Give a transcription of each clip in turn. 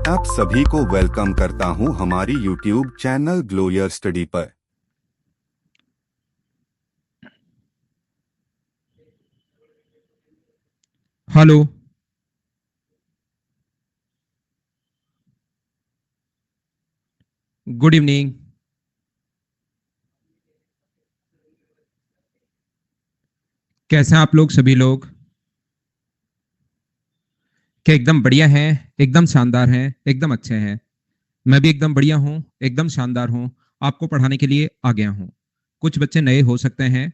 आप सभी को वेलकम करता हूं हमारी YouTube चैनल ग्लोयर स्टडी पर। हेलो। Good evening. कैसे हैं आप लोग सभी लोग? क्या एकदम बढ़िया हैं, एकदम शानदार हैं, एकदम अच्छे हैं? मैं भी एकदम बढ़िया हूँ, एकदम शानदार हूँ। आपको पढ़ाने के लिए आ गया हूँ। कुछ बच्चे नए हो सकते हैं।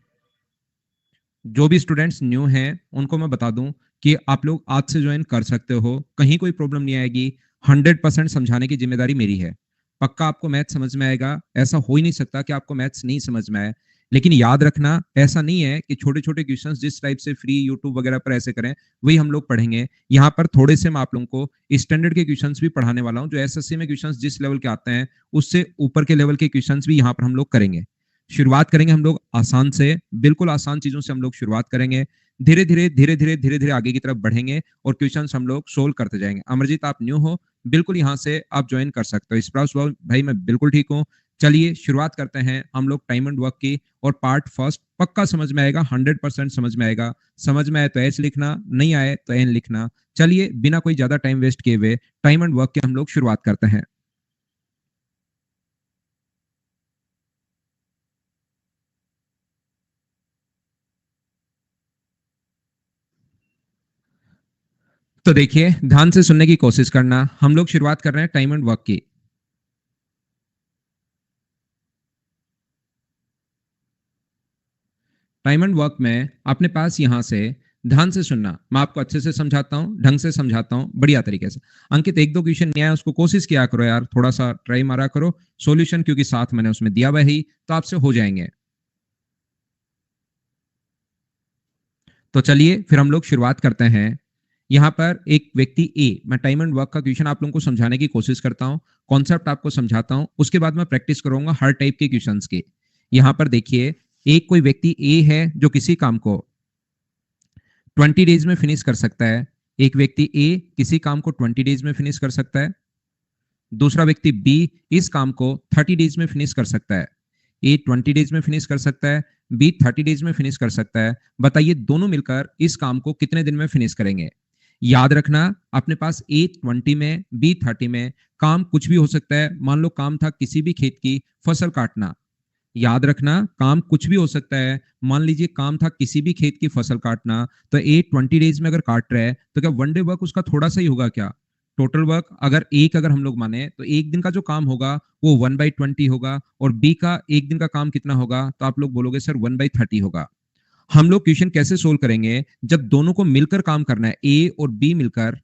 जो भी स्टूडेंट्स न्यू हैं उनको मैं बता दूं कि आप लोग आज से ज्वाइन कर सकते हो, कहीं कोई प्रॉब्लम नहीं आएगी। 100% समझाने की जिम्मेदारी मेरी है। पक्का आपको मैथ समझ में आएगा, ऐसा हो ही नहीं सकता कि आपको मैथ्स नहीं समझ में आए। लेकिन याद रखना, ऐसा नहीं है कि छोटे छोटे क्वेश्चंस जिस टाइप से फ्री यूट्यूब वगैरह पर ऐसे करें वही हम लोग पढ़ेंगे। यहाँ पर थोड़े से मैं आप लोगों को स्टैंडर्ड के क्वेश्चंस भी पढ़ाने वाला हूँ। जो एसएससी में क्वेश्चंस जिस लेवल के आते हैं उससे ऊपर के लेवल के क्वेश्चंस भी यहाँ पर हम लोग करेंगे। शुरुआत करेंगे हम लोग आसान से, बिल्कुल आसान चीजों से हम लोग शुरुआत करेंगे। धीरे धीरे धीरे धीरे धीरे धीरे आगे की तरफ बढ़ेंगे और क्वेश्चंस हम लोग सोल्व करते जाएंगे। अमरजीत, आप न्यू हो, बिल्कुल यहाँ से आप ज्वाइन कर सकते हो। स्प्राउस भाई मैं बिल्कुल ठीक हूँ। चलिए शुरुआत करते हैं हम लोग टाइम एंड वर्क की। और पार्ट फर्स्ट पक्का समझ में आएगा, 100% समझ में आएगा। समझ में आए तो एच लिखना, नहीं आए तो एन लिखना। चलिए बिना कोई ज्यादा टाइम वेस्ट किए हुए टाइम एंड वर्क की हम लोग शुरुआत करते हैं। तो देखिए, ध्यान से सुनने की कोशिश करना। हम लोग शुरुआत कर रहे हैं टाइम एंड वर्क की। टाइम एंड वर्क में अपने पास यहां से ध्यान से सुनना। मैं आपको अच्छे से समझाता हूं, ढंग से समझाता हूं, बढ़िया तरीके से। अंकित, एक दो क्वेश्चन नहीं आया उसको कोशिश किया करो यार, थोड़ा सा ट्राई मारा करो। सॉल्यूशन क्योंकि साथ मैंने उसमें दिया हुआ ही, तो आपसे हो जाएंगे। तो चलिए फिर हम लोग शुरुआत करते हैं। यहाँ पर एक व्यक्ति ए, मैं टाइम एंड वर्क का क्वेश्चन आप लोगों को समझाने की कोशिश करता हूँ, कॉन्सेप्ट आपको समझाता हूँ, उसके बाद मैं प्रैक्टिस करूंगा हर टाइप के क्वेश्चंस की। यहाँ पर देखिए, एक कोई व्यक्ति ए है जो किसी काम को 20 डेज में फिनिश कर सकता है। एक व्यक्ति ए किसी काम को 20 डेज में फिनिश कर सकता है। दूसरा व्यक्ति बी इस काम को 30 डेज में फिनिश कर सकता है। ए 20 डेज में फिनिश कर सकता है, बी 30 डेज में फिनिश कर सकता है। बताइए दोनों मिलकर इस काम को कितने दिन में फिनिश करेंगे? याद रखना, अपने पास ए 20 में बी 30 में काम कुछ भी हो सकता है। मान लो काम था किसी भी खेत की फसल काटना। याद रखना, काम कुछ भी हो सकता है। मान लीजिए काम था किसी भी खेत की फसल काटना, तो ए 20 डेज में अगर काट रहा है तो क्या वन डे वर्क उसका थोड़ा सा ही होगा क्या? टोटल वर्क अगर हम लोग माने तो एक दिन का जो काम होगा वो 1/20 होगा। और बी का एक दिन का काम कितना होगा? तो आप लोग बोलोगे सर 1/30 होगा। हम लोग क्वेश्चन कैसे सोल्व करेंगे? जब दोनों को मिलकर काम करना है, ए और बी मिलकर,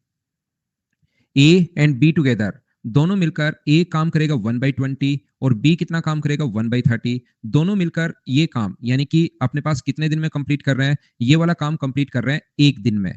ए एंड बी टुगेदर, दोनों मिलकर ए काम करेगा 1/20 और बी कितना काम करेगा 1/30। दोनों मिलकर ये काम यानी कि अपने पास कितने दिन में कंप्लीट कर रहे हैं? ये वाला काम कंप्लीट कर रहे हैं एक दिन में।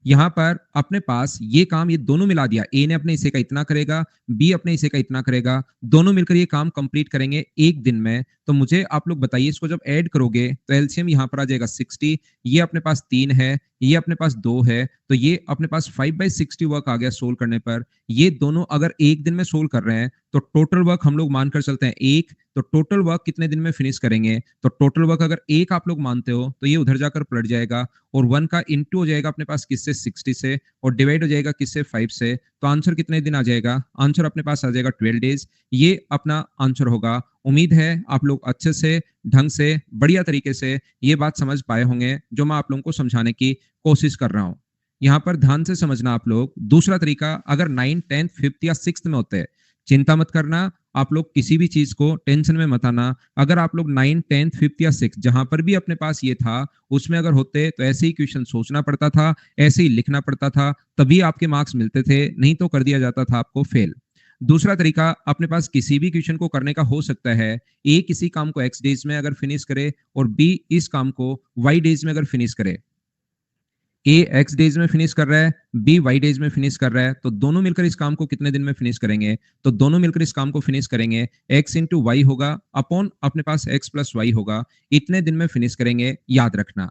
यहां पर अपने पास ये काम ये दोनों मिला दिया, ए ने अपने हिस्से का इतना करेगा, बी अपने हिस्से का इतना करेगा। दोनों मिलकर ये काम कंप्लीट करेंगे एक दिन में। तो मुझे आप लोग बताइए, इसको जब ऐड करोगे तो एलसीएम यहां पर आ जाएगा 60। ये अपने पास 3 है, ये अपने पास 2 है, तो ये अपने पास 5/60 वर्क आ गया सोल्व करने पर। ये दोनों अगर एक दिन में सोल्व कर रहे हैं तो टोटल वर्क हम लोग मानकर चलते हैं एक। तो टोटल वर्क कितने दिन में फिनिश करेंगे? तो टोटल वर्क अगर एक आप लोग मानते हो तो ये उधर जाकर पलट जाएगा और 1 का इंटू हो जाएगा अपने पास किससे? 60 से। और डिवाइड हो जाएगा किससे? 5 से। तो आंसर कितने दिन आ जाएगा? आंसर अपने पास आ जाएगा 12 डेज। ये अपना आंसर होगा। उम्मीद है आप लोग अच्छे से, ढंग से, बढ़िया तरीके से ये बात समझ पाए होंगे जो मैं आप लोगों को समझाने की कोशिश कर रहा हूं। यहां पर ध्यान से समझना आप लोग। दूसरा तरीका, अगर 9, 10, 5th या 6th में होते हैं, चिंता मत करना। आप लोग किसी भी चीज को टेंशन में मत आना। अगर आप लोग 9, 10, 5th या 6th जहां पर भी अपने पास ये था उसमें अगर होते तो ऐसे ही क्वेश्चन सोचना पड़ता था, ऐसे ही लिखना पड़ता था, तभी आपके मार्क्स मिलते थे, नहीं तो कर दिया जाता था आपको फेल। दूसरा तरीका, अपने पास किसी भी क्वेश्चन को करने का हो सकता है। ए किसी काम को एक्स डेज में अगर फिनिश करे और बी इस काम को वाई डेज में अगर फिनिश करे। ए एक्स डेज में फिनिश कर रहा है, बी वाई डेज में फिनिश कर रहा है, तो दोनों मिलकर इस काम को कितने दिन में फिनिश करेंगे? तो दोनों मिलकर इस काम को फिनिश करेंगे, एक्स इंटू वाई होगा अपॉन अपने पास एक्स प्लस वाई होगा, इतने दिन में फिनिश करेंगे। याद रखना,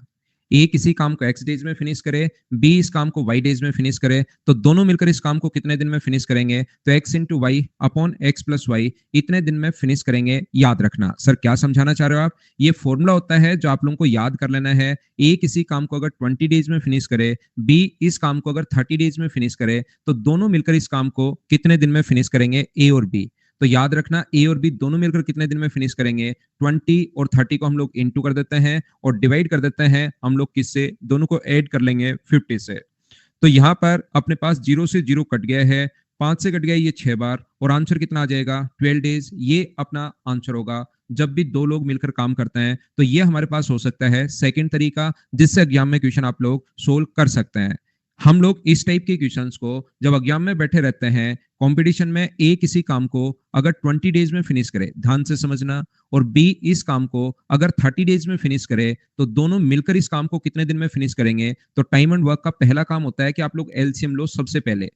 ए किसी काम को x डेज में फिनिश करे, बी इस काम को y डेज में फिनिश करे, तो दोनों मिलकर इस काम को कितने दिन में फिनिश करेंगे? तो x into Y upon X plus Y इतने दिन में फिनिश करेंगे। याद रखना। सर क्या समझाना चाह रहे हो आप? ये फॉर्मूला होता है जो आप लोगों को याद कर लेना है। ए किसी काम को अगर 20 डेज में फिनिश करे, बी इस काम को अगर 30 डेज में फिनिश करे, तो दोनों मिलकर इस काम को कितने दिन में फिनिश करेंगे? ए और बी। तो याद रखना ए और बी दोनों मिलकर कितने दिन में फिनिश करेंगे? 20 और 30 को हम लोग इनटू कर देते हैं और डिवाइड कर देते हैं हम लोग किससे? दोनों को ऐड कर लेंगे 50 से। तो यहां पर अपने पास 0 से 0 कट गया है, 5 से कट गया ये 6 बार, और आंसर कितना आ जाएगा? 12 डेज। ये अपना आंसर होगा। जब भी दो लोग मिलकर काम करते हैं तो ये हमारे पास हो सकता है सेकंड तरीका, जिससे एग्जाम में क्वेश्चन आप लोग सोल्व कर सकते हैं। हम लोग इस टाइप के क्वेश्चंस को जब एग्जाम में बैठे रहते हैं, कंपटीशन में ए किसी काम को अगर 20 डेज में फिनिश करे, ध्यान से समझना, और बी इस काम को अगर 30 डेज में फिनिश करे, तो दोनों मिलकर इस काम को कितने दिन में फिनिश करेंगे? तो टाइम एंड वर्क का पहला काम होता है कि आप लोग एलसीएम लो। सबसे पहले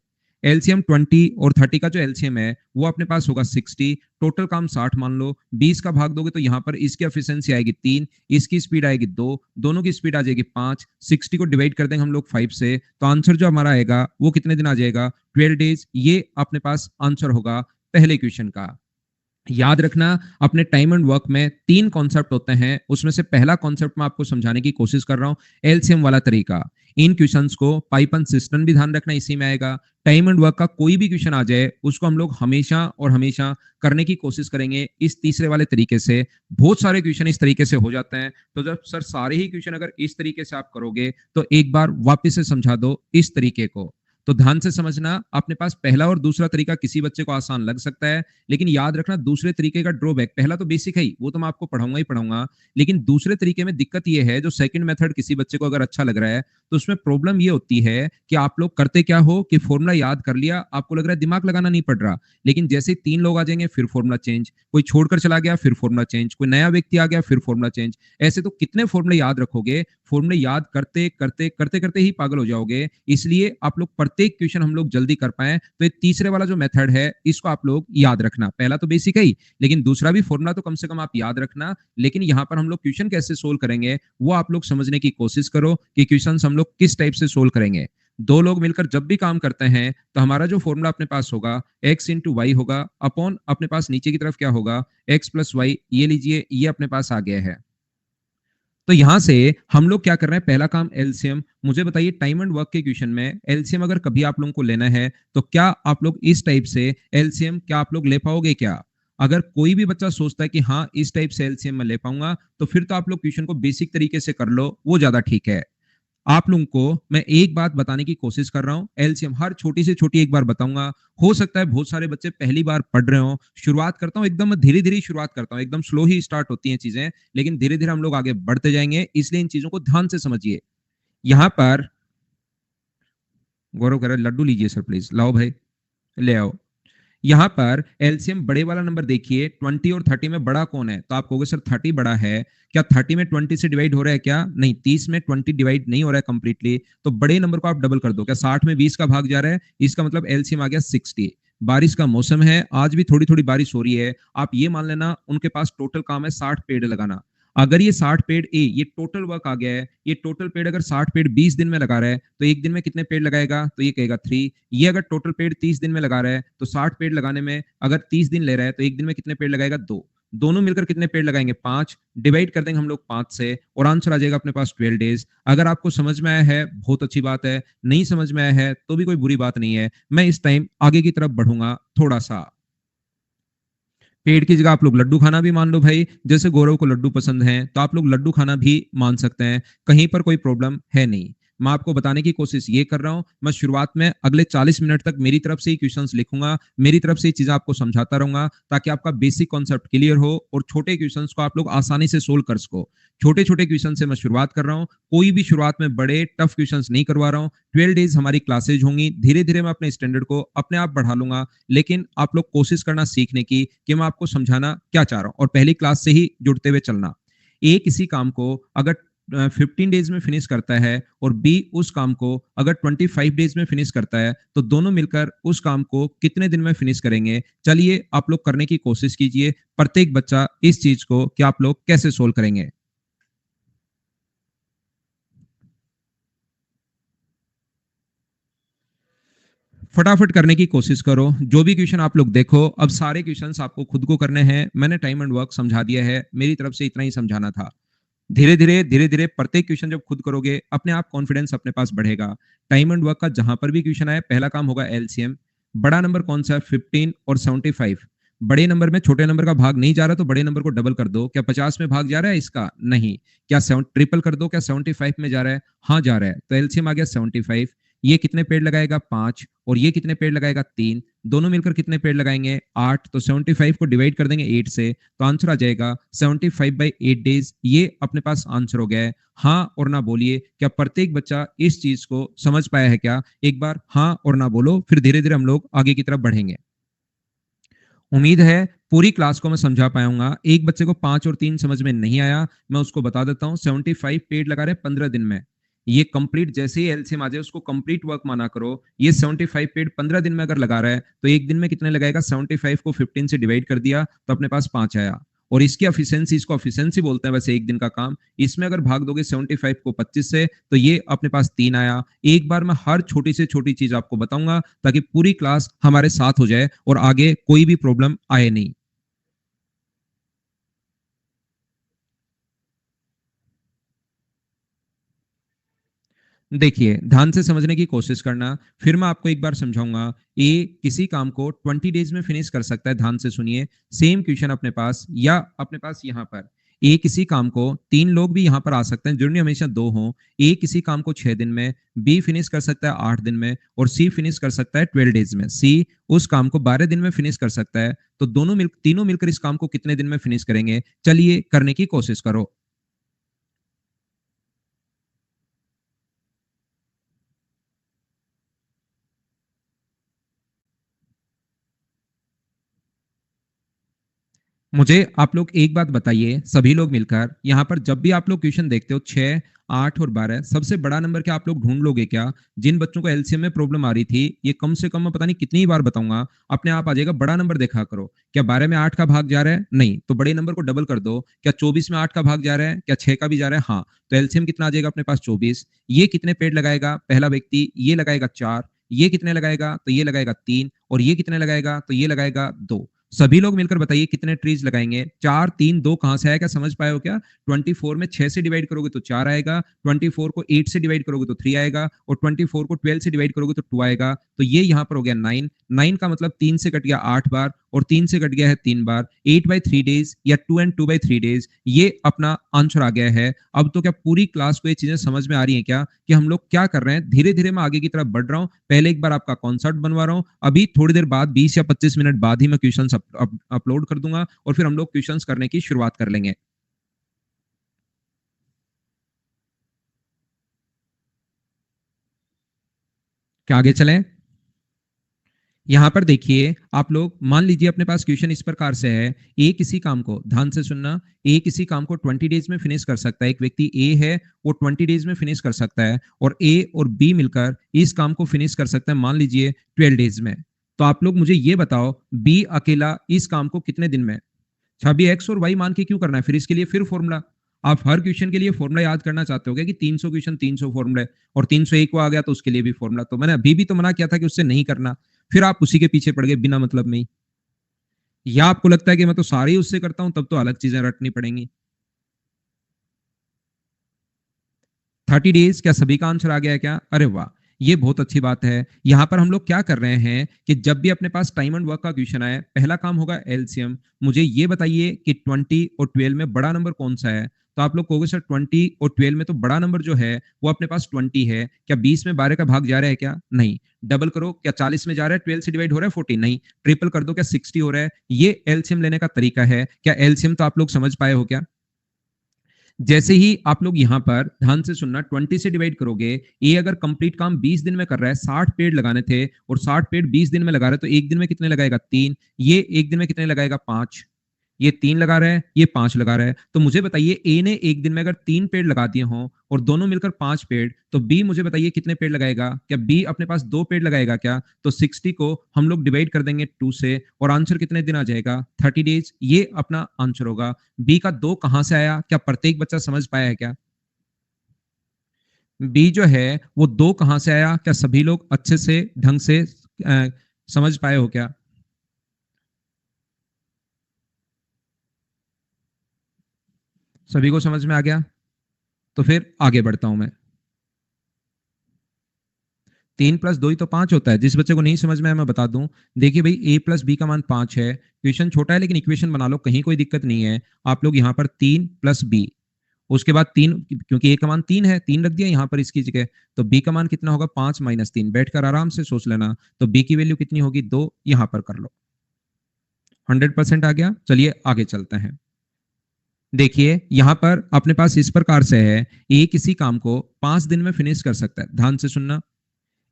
एलसीएम 20 और 30 का जो एलसीएम है वो अपने पास होगा 60, टोटल काम 60 मान लो, 20 का भाग दोगे तो यहाँ पर इसकी एफिशिएंसी आएगी 3, इसकी स्पीड आएगी 2, दोनों की स्पीड आ जाएगी 5, 60 को डिवाइड कर देंगे हम लोग 5 से, तो आंसर जो हमारा आएगा वो कितने दिन आ जाएगा? 12 डेज। ये अपने पास आंसर होगा पहले क्वेश्चन का। याद रखना, अपने टाइम एंड वर्क में 3 कॉन्सेप्ट होते हैं, उसमें से पहला कॉन्सेप्ट मैं आपको समझाने की कोशिश कर रहा हूं, एलसीएम वाला तरीका। इन क्वेश्चंस को पाइपन सिस्टम भी ध्यान रखना, इसी में आएगा। टाइम एंड वर्क का कोई भी क्वेश्चन आ जाए उसको हम लोग हमेशा और हमेशा करने की कोशिश करेंगे इस तीसरे वाले तरीके से। बहुत सारे क्वेश्चन इस तरीके से हो जाते हैं, तो जब सर सारे ही क्वेश्चन अगर इस तरीके से आप करोगे तो एक बार वापस से समझा दो इस तरीके को। तो ध्यान से समझना, अपने पास पहला और दूसरा तरीका किसी बच्चे को आसान लग सकता है, लेकिन याद रखना दूसरे तरीके का ड्रॉबैक, पहला तो बेसिक है ही, वो तो मैं आपको पढ़ाऊंगा ही पढ़ाऊंगा, लेकिन दूसरे तरीके में दिक्कत ये है, जो सेकंड मेथड किसी बच्चे को अगर अच्छा लग रहा है तो उसमें प्रॉब्लम ये होती है कि आप लोग करते क्या हो कि फॉर्मूला याद कर लिया, आपको लग रहा है दिमाग लगाना नहीं पड़ रहा, लेकिन जैसे 3 लोग आ जाएंगे फिर फॉर्मूला चेंज, कोई छोड़कर चला गया फिर फॉर्मूला चेंज, कोई नया व्यक्ति आ गया फिर फॉर्मूला चेंज। ऐसे तो कितने फॉर्मूले याद रखोगे? फॉर्मूले याद करते करते करते करते ही पागल हो जाओगे। इसलिए आप लोग प्रत्येक क्वेश्चन हम लोग जल्दी कर पाए, तो ये तीसरे वाला जो मेथड है इसको आप लोग याद रखना। पहला तो बेसिक है ही, लेकिन दूसरा भी फॉर्मूला तो कम से कम आप याद रखना, लेकिन यहाँ पर हम लोग क्वेश्चन कैसे सोल्व करेंगे वो आप लोग समझने की कोशिश करो कि क्वेश्चन हम लोग किस टाइप से सोल्व करेंगे। दो लोग मिलकर जब भी काम करते हैं तो हमारा जो फॉर्मूला अपने पास होगा x इंटू वाई होगा, अपॉन अपने पास नीचे की तरफ क्या होगा? x plus Y. ये लीजिए, ये अपने पास आ गया है। तो यहां से हम लोग क्या कर रहे हैं? पहला काम एलसीएम। मुझे बताइए टाइम एंड वर्क के क्वेश्चन में एलसीएम अगर कभी आप लोगों को लेना है तो क्या आप लोग इस टाइप से एलसीएम क्या आप लोग ले पाओगे क्या? अगर कोई भी बच्चा सोचता है कि हाँ इस टाइप से एलसीएम मैं ले पाऊंगा, तो फिर तो आप लोग क्वेश्चन को बेसिक तरीके से कर लो, वो ज्यादा ठीक है। आप लोगों को मैं एक बात बताने की कोशिश कर रहा हूं, एलसीएम हर छोटी से छोटी एक बार बताऊंगा। हो सकता है बहुत सारे बच्चे पहली बार पढ़ रहे हो। शुरुआत करता हूं एकदम धीरे धीरे शुरुआत करता हूं, एकदम स्लो ही स्टार्ट होती हैं चीजें, लेकिन धीरे धीरे हम लोग आगे बढ़ते जाएंगे, इसलिए इन चीजों को ध्यान से समझिए। यहां पर गौरव कर लड्डू लीजिए सर प्लीज, लाओ भाई ले आओ। यहां पर एलसीएम बड़े वाला नंबर देखिए, 20 और 30 में बड़ा कौन है? तो आप कहोगे सर 30 बड़ा है। क्या 30 में 20 से डिवाइड हो रहा है क्या? नहीं, 30 में 20 डिवाइड नहीं हो रहा है कंप्लीटली, तो बड़े नंबर को आप डबल कर दो। क्या 60 में 20 का भाग जा रहा है? इसका मतलब एलसीएम आ गया 60। बारिश का मौसम है, आज भी थोड़ी थोड़ी बारिश हो रही है, आप ये मान लेना उनके पास टोटल काम है 60 पेड़ लगाना। अगर ये 60 पेड़ ये टोटल वर्क आ गया है, ये टोटल पेड़ अगर 60 पेड़ 20 दिन में लगा रहा है तो एक दिन में कितने पेड़ लगाएगा? तो ये कहेगा 3। ये अगर टोटल पेड़ 30 दिन में लगा रहा है तो 60 पेड़ लगाने में अगर 30 दिन ले रहा है तो एक दिन में कितने पेड़ लगाएगा? 2। दोनों मिलकर कितने पेड़ लगाएंगे? 5। डिवाइड कर देंगे हम लोग 5 से और आंसर आ जाएगा अपने पास 12 डेज। अगर आपको समझ में आया है बहुत अच्छी बात है, नहीं समझ में आया है तो भी कोई बुरी बात नहीं है। मैं इस टाइम आगे की तरफ बढ़ूंगा थोड़ा सा। पेड़ की जगह आप लोग लड्डू खाना भी मान लो भाई, जैसे गौरव को लड्डू पसंद है तो आप लोग लड्डू खाना भी मान सकते हैं, कहीं पर कोई प्रॉब्लम है नहीं। मैं आपको बताने की कोशिश ये कर रहा हूं, मैं शुरुआत में अगले 40 मिनट तक मेरी तरफ से ही क्वेश्चंस लिखूंगा, मेरी तरफ से ही चीजें आपको समझाता रहूंगा, ताकि आपका बेसिक कॉन्सेप्ट क्लियर हो और छोटे क्वेश्चंस को आप लोग आसानी से सोल्व कर सको। छोटे छोटे क्वेश्चन से मैं शुरुआत कर रहा हूँ, कोई भी शुरुआत में बड़े टफ क्वेश्चंस नहीं करवा रहा हूँ। 12 डेज हमारी क्लासेज होंगी, धीरे धीरे मैं अपने स्टैंडर्ड को अपने आप बढ़ा लूंगा, लेकिन आप लोग कोशिश करना सीखने की कि मैं आपको समझाना क्या चाह रहा हूं और पहली क्लास से ही जुड़ते हुए चलना। ए किसी काम को अगर 15 डेज में फिनिश करता है और बी उस काम को अगर 25 डेज में फिनिश करता है, तो दोनों मिलकर उस काम को कितने दिन में फिनिश करेंगे? चलिए आप लोग करने की कोशिश कीजिए, प्रत्येक बच्चा इस चीज को कि आप लोग कैसे सोल्व करेंगे। फटाफट करने की कोशिश करो। जो भी क्वेश्चन आप लोग देखो, अब सारे क्वेश्चंस आपको खुद को करने हैं। मैंने टाइम एंड वर्क समझा दिया है, मेरी तरफ से इतना ही समझाना था। धीरे धीरे प्रत्येक क्वेश्चन जब खुद करोगे, अपने आप कॉन्फिडेंस अपने पास बढ़ेगा। टाइम एंड वर्क का जहां पर भी क्वेश्चन आए, पहला काम होगा एलसीएम। बड़ा नंबर कौन सा है? 15 और 75। बड़े नंबर में छोटे नंबर का भाग नहीं जा रहा तो बड़े नंबर को डबल कर दो। क्या 50 में भाग जा रहा है इसका? नहीं। क्या ट्रिपल कर दो? क्या 75 में जा रहा है? हाँ जा रहा है। तो एलसीएम आ गया 75। ये कितने पेड़ लगाएगा? 5। और ये कितने पेड़ लगाएगा? 3। दोनों मिलकर कितने पेड़ लगाएंगे? 8। तो 75 को डिवाइड कर देंगे 8 से, तो आंसर आ जाएगा 75/8 डेज। ये अपने पास आंसर हो गया है। हाँ और ना बोलिए, क्या प्रत्येक बच्चा इस चीज को समझ पाया है क्या? एक बार हाँ और ना बोलो, फिर धीरे धीरे हम लोग आगे की तरफ बढ़ेंगे। उम्मीद है पूरी क्लास को मैं समझा पाऊंगा। एक बच्चे को 5 और 3 समझ में नहीं आया, मैं उसको बता देता हूँ। 75 पेड़ लगा रहे 15 दिन में, ये कंप्लीट जैसे ही एलसीएम आ जाए उसको कंप्लीट वर्क माना करो। ये 75 पेड़ 15 दिन में अगर लगा रहा है तो एक दिन में कितने लगाएगा? 75 को 15 से डिवाइड कर दिया तो अपने पास 5 आया। और इसकी एफिशिएंसी, इसको एफिशिएंसी बोलते हैं वैसे एक दिन का काम। इसमें अगर भाग दोगे 75 को 25 से तो ये अपने पास 3 आया। एक बार मैं हर छोटी से छोटी चीज आपको बताऊंगा ताकि पूरी क्लास हमारे साथ हो जाए और आगे कोई भी प्रॉब्लम आए नहीं। देखिए, ध्यान से समझने की कोशिश करना, फिर मैं आपको एक बार समझाऊंगा। ए किसी काम को 20 डेज में फिनिश कर सकता है। ध्यान से सुनिए, सेम क्वेश्चन अपने पास या अपने पास यहाँ पर। ए किसी काम को, 3 लोग भी यहाँ पर आ सकते हैं, जरूरी हमेशा 2 हों। ए किसी काम को 6 दिन में, बी फिनिश कर सकता है 8 दिन में, और सी फिनिश कर सकता है 12 डेज में। सी उस काम को 12 दिन में फिनिश कर सकता है। तो तीनों मिलकर इस काम को कितने दिन में फिनिश करेंगे? चलिए करने की कोशिश करो। मुझे आप लोग एक बात बताइए, सभी लोग मिलकर यहाँ पर जब भी आप लोग क्वेश्चन देखते हो 6, 8 और 12, सबसे बड़ा नंबर क्या आप लोग ढूंढ लोगे क्या? जिन बच्चों को एलसीएम में प्रॉब्लम आ रही थी, ये कम से कम मैं पता नहीं कितनी बार बताऊंगा, अपने आप आ जाएगा। बड़ा नंबर देखा करो। क्या 12 में 8 का भाग जा रहा है? नहीं। तो बड़े नंबर को डबल कर दो। क्या 24 में 8 का भाग जा रहा है? क्या 6 का भी जा रहा है? हाँ। तो एलसीएम कितना आ जाएगा अपने पास? 24। ये कितने पेड़ लगाएगा पहला व्यक्ति? ये लगाएगा 4। ये कितने लगाएगा? तो ये लगाएगा 3। और ये कितने लगाएगा? तो ये लगाएगा 2। सभी लोग मिलकर बताइए कितने ट्रीज लगाएंगे? 4, 3, 2 कहां से आया? क्या समझ पाए हो क्या? 24 में 6 से डिवाइड करोगे तो 4 आएगा, 24 को 8 से डिवाइड करोगे तो 3 आएगा, और 24 को 12 से डिवाइड करोगे तो 2 आएगा। तो ये यहाँ पर हो गया 9। 9 का मतलब 3 से कट गया 8 बार, और 3 से कट गया है 3 बार। 8/3 डेज या 2 and 2/3 डेज, ये अपना आंसर आ गया है। अब तो क्या पूरी क्लास को ये चीजें समझ में आ रही हैं क्या कि हम लोग क्या कर रहे हैं? धीरे धीरे मैं आगे की तरफ बढ़ रहा हूं। पहले एक बार आपका कॉन्सेप्ट बनवा रहा हूं, अभी थोड़ी देर बाद 20 या 25 मिनट बाद ही मैं क्वेश्चन अपलोड कर दूंगा, और फिर हम लोग क्वेश्चन करने की शुरुआत कर लेंगे। क्या आगे चलें? यहां पर देखिए, आप लोग मान लीजिए अपने पास क्वेश्चन इस प्रकार से है। ए किसी काम को, ध्यान से सुनना, ए किसी काम को 20 डेज में फिनिश कर सकता है। एक व्यक्ति ए है, वो 20 डेज में फिनिश कर सकता है, और ए और बी मिलकर इस काम को फिनिश कर सकते हैं मान लीजिए 12 डेज में। तो आप लोग मुझे ये बताओ, बी अकेला इस काम को कितने दिन में? छवि एक्स और वाई मान के क्यों करना है? फिर इसके लिए फिर फॉर्मूला। आप हर क्वेश्चन के लिए फॉर्मूला याद करना चाहते हो क्या कि 300 क्वेश्चन 300 फॉर्मूले, और 301 को आ गया तो उसके लिए भी फॉर्मूला? तो मैंने अभी भी तो मना किया था कि उससे नहीं करना, फिर आप उसी के पीछे पड़ गए बिना मतलब में ही। या आपको लगता है कि मैं तो सारे ही उससे करता हूं, तब तो अलग चीजें रटनी पड़ेंगी। 30 डेज, क्या सभी का आंसर आ गया है क्या? अरे वाह, ये बहुत अच्छी बात है। यहां पर हम लोग क्या कर रहे हैं कि जब भी अपने पास टाइम एंड वर्क का क्वेश्चन आए, पहला काम होगा एलसीएम। मुझे ये बताइए कि 20 और 12 में बड़ा नंबर कौन सा है? तो आप लोग कहोगे सर 20 और 12 में तो बड़ा नंबर जो है वो अपने पास 20 है। क्या 20 में 12 का भाग जा रहा है क्या? नहीं। डबल करो, क्या 40 में जा रहा है? 12 से डिवाइड हो रहा है 14? नहीं। ट्रिपल कर दो, क्या 60 हो रहा है? ये एलसीएम लेने का तरीका है। क्या एलसीएम तो आप लोग समझ पाए हो क्या? जैसे ही आप लोग यहां पर ध्यान से सुनना, 20 से डिवाइड करोगे, ये अगर कंप्लीट काम 20 दिन में कर रहा है, 60 पेड़ लगाने थे, और 60 पेड़ 20 दिन में लगा रहा है, तो एक दिन में कितने लगाएगा? 3। ये एक दिन में कितने लगाएगा? 5। ये 3 लगा रहा है, ये 5 लगा रहा है। तो मुझे बताइए, ए ने एक दिन में अगर 3 पेड़ लगा दिए हों और दोनों मिलकर 5 पेड़, तो बी मुझे बताइए कितने पेड़ लगाएगा? क्या बी अपने पास 2 पेड़ लगाएगा क्या? तो 60 को हम लोग डिवाइड कर देंगे 2 से, और आंसर कितने दिन आ जाएगा? 30 डेज। ये अपना आंसर होगा। बी का 2 कहां से आया? क्या प्रत्येक बच्चा समझ पाया है क्या? बी जो है वो 2 कहां से आया? क्या सभी लोग अच्छे से ढंग से समझ पाए हो क्या? सभी को समझ में आ गया? तो फिर आगे बढ़ता हूं मैं। 3 + 2 ही तो 5 होता है। जिस बच्चे को नहीं समझ में आया मैं बता दूं। देखिए भाई, a + b का मान 5 है। क्वेश्चन छोटा है लेकिन इक्वेशन बना लो, कहीं कोई दिक्कत नहीं है। आप लोग यहाँ पर 3 + b, उसके बाद 3, क्योंकि a का मान 3 है, 3 रख दिया यहाँ पर इसकी जगह। तो b का मान कितना होगा? 5 - 3। बैठकर आराम से सोच लेना। तो b की वैल्यू कितनी होगी? 2। यहाँ पर कर लो। 100% आ गया। चलिए आगे चलते हैं। देखिए यहाँ पर अपने पास इस प्रकार से है, ए किसी काम को 5 दिन में फिनिश कर सकता है। ध्यान से सुनना।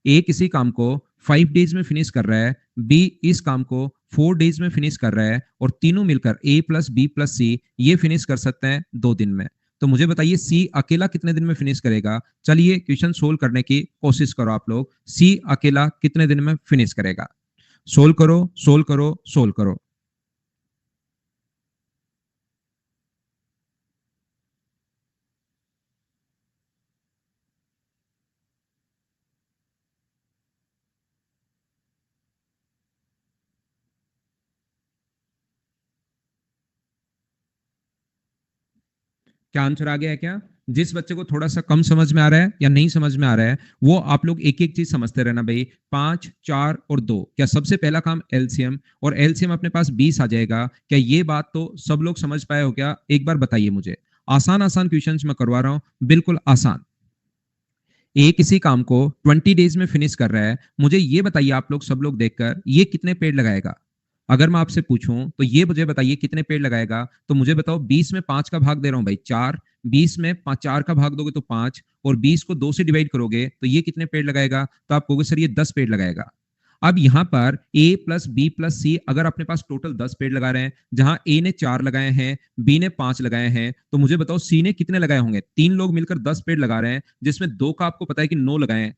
ए किसी काम को 5 डेज में फिनिश कर रहा है, बी इस काम को 4 डेज में फिनिश कर रहा है, और तीनों मिलकर ए प्लस बी प्लस सी ये फिनिश कर सकते हैं 2 दिन में। तो मुझे बताइए सी अकेला कितने दिन में फिनिश करेगा? चलिए क्वेश्चन सोल्व करने की कोशिश करो आप लोग। सी अकेला कितने दिन में फिनिश करेगा? सोल्व करो, सोल्व करो, सोल्व करो। क्या आंसर आ गया है क्या? जिस बच्चे को थोड़ा सा कम समझ में आ रहा है या नहीं समझ में आ रहा है, वो आप लोग एक एक चीज समझते रहना भाई। 5, 4 और 2, क्या सबसे पहला काम एलसीएम, और एलसीएम अपने पास 20 आ जाएगा। क्या ये बात तो सब लोग समझ पाए हो क्या? एक बार बताइए मुझे। आसान आसान क्वेश्चंस मैं करवा रहा हूं, बिल्कुल आसान। ए किसी काम को 20 डेज में फिनिश कर रहा है। मुझे ये बताइए आप लोग सब लोग देखकर, ये कितने पेड़ लगाएगा? अगर मैं आपसे पूछूं तो ये मुझे बताइए कितने पेड़ लगाएगा? तो मुझे बताओ, 20 में 5 का भाग दे रहा हूं भाई, 4। 20 में 4 का भाग दोगे तो 5, और 20 को 2 से डिवाइड करोगे तो ये कितने पेड़ लगाएगा? तो आप कहोगे सर ये 10 पेड़ लगाएगा। अब यहां पर a प्लस बी प्लस सी अगर अपने पास टोटल 10 पेड़ लगा रहे हैं, जहां a ने 4 लगाए हैं, b ने 5 लगाए हैं, तो मुझे बताओ c ने कितने लगाए होंगे? 3 लोग मिलकर 10 पेड़ लगा रहे हैं, जिसमें 2 का आपको पता है कि 9 लगाए हैं।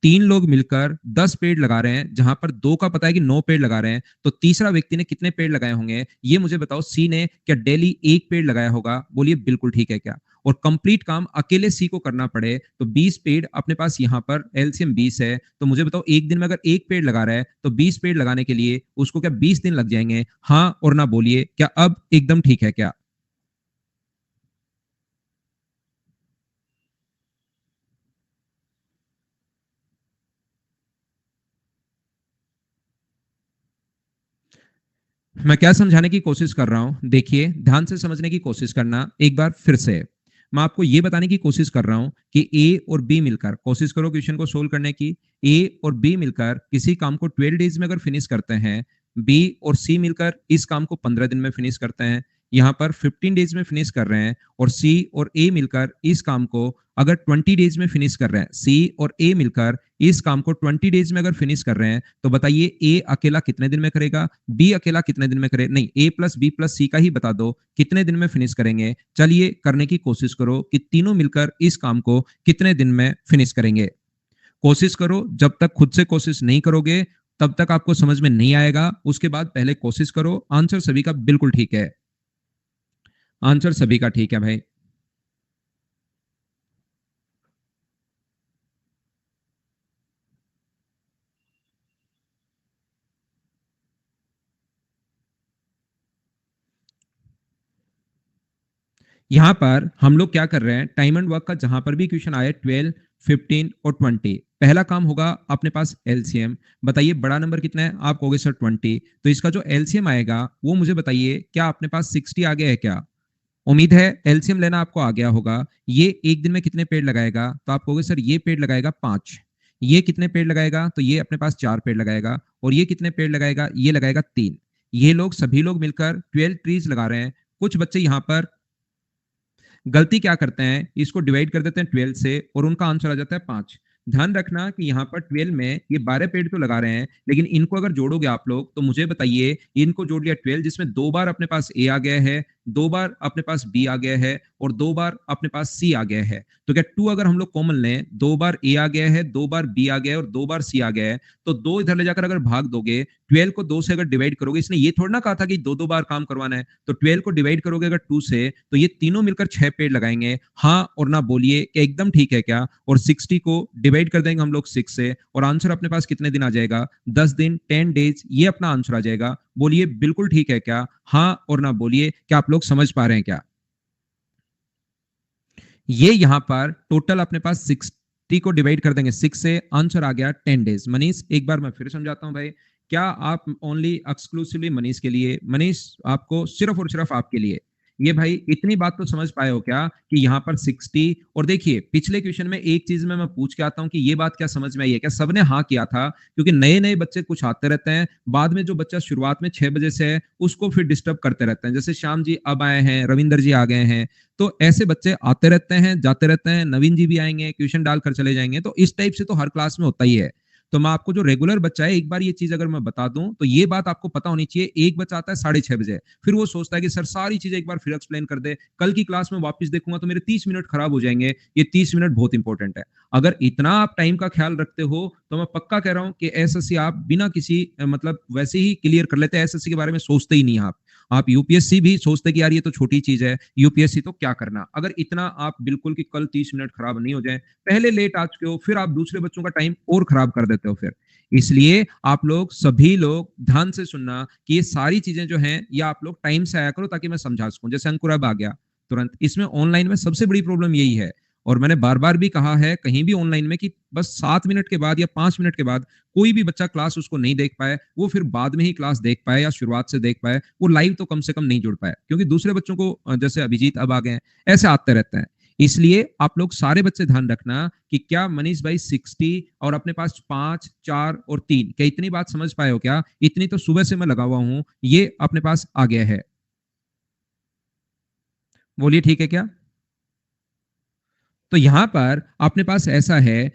3 लोग मिलकर 10 पेड़ लगा रहे हैं, जहां पर 2 का पता है कि 9 पेड़ लगा रहे हैं। तो तीसरा व्यक्ति ने कितने पेड़ लगाए होंगे? ये मुझे बताओ। सी ने क्या डेली 1 पेड़ लगाया होगा? बोलिए बिल्कुल ठीक है क्या? और कंप्लीट काम अकेले सी को करना पड़े तो 20 पेड़ अपने पास यहाँ पर एलसीएम 20 है। तो मुझे बताओ, एक दिन में अगर 1 पेड़ लगा रहा है तो 20 पेड़ लगाने के लिए उसको क्या 20 दिन लग जाएंगे? हाँ और ना बोलिए। क्या अब एकदम ठीक है क्या? मैं क्या समझाने की कोशिश कर रहा हूं, देखिए ध्यान से समझने की कोशिश करना एक बार फिर से। मैं आपको यह बताने की कोशिश कर रहा हूं कि ए और बी मिलकर, कोशिश करो क्वेश्चन को सोल्व करने की। ए और बी मिलकर किसी काम को 12 डेज में अगर फिनिश करते हैं, बी और सी मिलकर इस काम को 15 दिन में फिनिश करते हैं, यहाँ पर 15 डेज में फिनिश कर रहे हैं, और सी और ए मिलकर इस काम को अगर 20 डेज में फिनिश कर रहे हैं, सी और ए मिलकर इस काम को 20 डेज में अगर फिनिश कर रहे हैं, तो बताइए ए अकेला कितने दिन में करेगा? बी अकेला कितने दिन में करे? नहीं, ए प्लस बी प्लस सी का ही बता दो कितने दिन में फिनिश करेंगे। चलिए करने की कोशिश करो कि तीनों मिलकर इस काम को कितने दिन में फिनिश करेंगे। कोशिश करो, जब तक खुद से कोशिश नहीं करोगे तब तक आपको समझ में नहीं आएगा। उसके बाद पहले कोशिश करो। आंसर सभी का बिल्कुल ठीक है। आंसर सभी का ठीक है भाई। यहां पर हम लोग क्या कर रहे हैं, टाइम एंड वर्क का जहां पर भी क्वेश्चन आया 12, 15 और 20, पहला काम होगा अपने पास एलसीएम। बताइए बड़ा नंबर कितना है? आप कहोगे सर 20। तो इसका जो एलसीएम आएगा वो मुझे बताइए, क्या अपने पास 60 आ गया है क्या? उम्मीद है एलसीएम लेना आपको आ गया होगा। ये एक दिन में कितने पेड़ लगाएगा? तो आप कहोगे सर ये पेड़ लगाएगा 5। ये कितने पेड़ लगाएगा? तो ये अपने पास 4 पेड़ लगाएगा। और ये कितने पेड़ लगाएगा? ये लगाएगा 3। ये लोग सभी लोग मिलकर 12 ट्रीज लगा रहे हैं। कुछ बच्चे यहाँ पर गलती क्या करते हैं, इसको डिवाइड कर देते हैं 12 से, और उनका आंसर आ जाता है 5। ध्यान रखना कि यहाँ पर 12 में ये 12 पेड़ तो लगा रहे हैं, लेकिन इनको अगर जोड़ोगे आप लोग तो मुझे बताइए, इनको जोड़ लिया 12, जिसमें 2 बार अपने पास ए आ गया है, 2 बार अपने पास बी आ गया है और 2 बार अपने पास सी आ गया है। तो क्या 2 अगर हम लोग कॉमन लें, 2 बार ए आ गया है, 2 बार बी आ गया है और 2 बार सी आ गया है, तो 2 इधर ले जाकर अगर भाग दोगे, 12 को 2 से अगर डिवाइड करोगे, इसने ये थोड़ा ना कहा था कि 2-2 बार काम करवाना है, तो 12 को डिवाइड करोगे अगर 2 से, तो ये तीनों मिलकर 6 पेड़ लगाएंगे। हाँ और ना बोलिए कि एकदम ठीक है क्या? और 60 को डिवाइड कर देंगे हम लोग 6 से और आंसर अपने पास कितने दिन आ जाएगा? 10 दिन, 10 डेज, ये अपना आंसर आ जाएगा। बोलिए बिल्कुल ठीक है क्या? हाँ और ना बोलिए, क्या आप लोग समझ पा रहे हैं क्या? ये यहां पर टोटल अपने पास 60 को डिवाइड कर देंगे 6 से, आंसर आ गया 10 डेज। मनीष एक बार मैं फिर समझाता हूं भाई, क्या आप ओनली एक्सक्लूसिवली मनीष के लिए, मनीष आपको सिर्फ और सिर्फ आपके लिए, ये भाई इतनी बात तो समझ पाए हो क्या कि यहाँ पर 60, और देखिए पिछले क्वेश्चन में एक चीज में मैं पूछ के आता हूं कि ये बात क्या समझ में आई है क्या? सबने हाँ किया था, क्योंकि नए नए बच्चे कुछ आते रहते हैं, बाद में जो बच्चा शुरुआत में 6 बजे से है उसको फिर डिस्टर्ब करते रहते हैं। जैसे श्याम जी अब आए हैं, रविंदर जी आ गए हैं, तो ऐसे बच्चे आते रहते हैं, जाते रहते हैं। नवीन जी भी आएंगे, ट्यूशन डालकर चले जाएंगे, तो इस टाइप से तो हर क्लास में होता ही है। तो मैं आपको जो रेगुलर बच्चा है, एक बार ये चीज अगर मैं बता दूं तो ये बात आपको पता होनी चाहिए। एक बच्चा आता है 6:30 बजे, फिर वो सोचता है कि सर सारी चीजें एक बार फिर एक्सप्लेन कर दे, कल की क्लास में वापस देखूंगा तो मेरे 30 मिनट खराब हो जाएंगे। ये 30 मिनट बहुत इंपॉर्टेंट है। अगर इतना आप टाइम का ख्याल रखते हो तो मैं पक्का कह रहा हूं कि एसएससी आप बिना किसी मतलब वैसे ही क्लियर कर लेते हैं। एसएससी के बारे में सोचते ही नहीं आप यूपीएससी भी सोचते कि यार ये तो छोटी चीज है, यूपीएससी तो क्या करना। अगर इतना आप बिल्कुल कि कल 30 मिनट खराब नहीं हो जाए, पहले लेट आ चुके हो, फिर आप दूसरे बच्चों का टाइम और खराब कर देते हो फिर। इसलिए आप लोग सभी लोग ध्यान से सुनना कि ये सारी चीजें जो हैं ये आप लोग टाइम से आया करो ताकि मैं समझा सकूं। जैसे अंकुर अब आ गया तुरंत, इसमें ऑनलाइन में सबसे बड़ी प्रॉब्लम यही है, और मैंने बार बार भी कहा है कहीं भी ऑनलाइन में कि बस 7 मिनट के बाद या 5 मिनट के बाद कोई भी बच्चा क्लास उसको नहीं देख पाए, वो फिर बाद में ही क्लास देख पाए या शुरुआत से देख पाए, वो लाइव तो कम से कम नहीं जुड़ पाए, क्योंकि दूसरे बच्चों को जैसे अभिजीत अब आ गए हैं, ऐसे आते रहते हैं। इसलिए आप लोग सारे बच्चे ध्यान रखना कि क्या मनीष भाई 60 और अपने पास 5, 4 और 3, क्या इतनी बात समझ पाए हो क्या? इतनी तो सुबह से मैं लगा हुआ हूं, ये अपने पास आ गया है। बोलिए ठीक है क्या? तो यहां पर अपने पास ऐसा है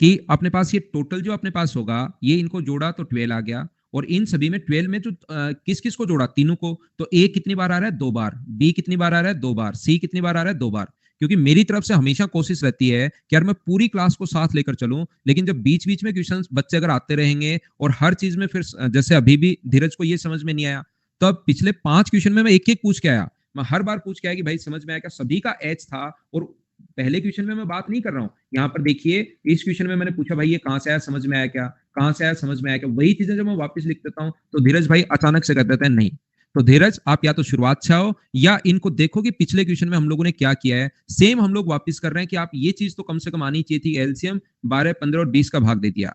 कि अपने पास ये टोटल जो अपने पास होगा, ये इनको जोड़ा तो 12 आ गया, और इन सभी में 12 में जो किस किस को जोड़ा, तीनों को, तो ए कितनी बार आ रहा है? 2 बार। बी कितनी बार आ रहा है? 2 बार। सी कितनी बार आ रहा है? 2 बार। क्योंकि मेरी तरफ से हमेशा कोशिश रहती है कि यार मैं पूरी क्लास को साथ लेकर चलूं, लेकिन जब बीच बीच में क्वेश्चन बच्चे अगर आते रहेंगे और हर चीज में फिर जैसे अभी भी धीरज को ये समझ में नहीं आया, तो अब पिछले 5 क्वेश्चन में मैं एक एक पूछ के आया, मैं हर बार पूछ के आया कि भाई समझ में आया क्या? सभी का एच था, और पहले क्वेश्चन में मैं बात नहीं कर रहा हूं, यहाँ पर देखिए इस क्वेश्चन में मैंने पूछा भाई ये कहां से आया, समझ में आया क्या? कहां से आया, समझ में आया क्या? वही चीजें जब मैं वापस लिख देता हूं तो धीरज भाई अचानक से कर देते हैं नहीं। तो धीरज आप या तो शुरुआत से आओ या इनको देखो कि पिछले क्वेश्चन में हम लोगों ने क्या किया है, सेम हम लोग वापस कर रहे हैं कि आप ये चीज तो कम से कम आनी चाहिए थी। एलसीएम 12, 15 और 20 का भाग दे दिया।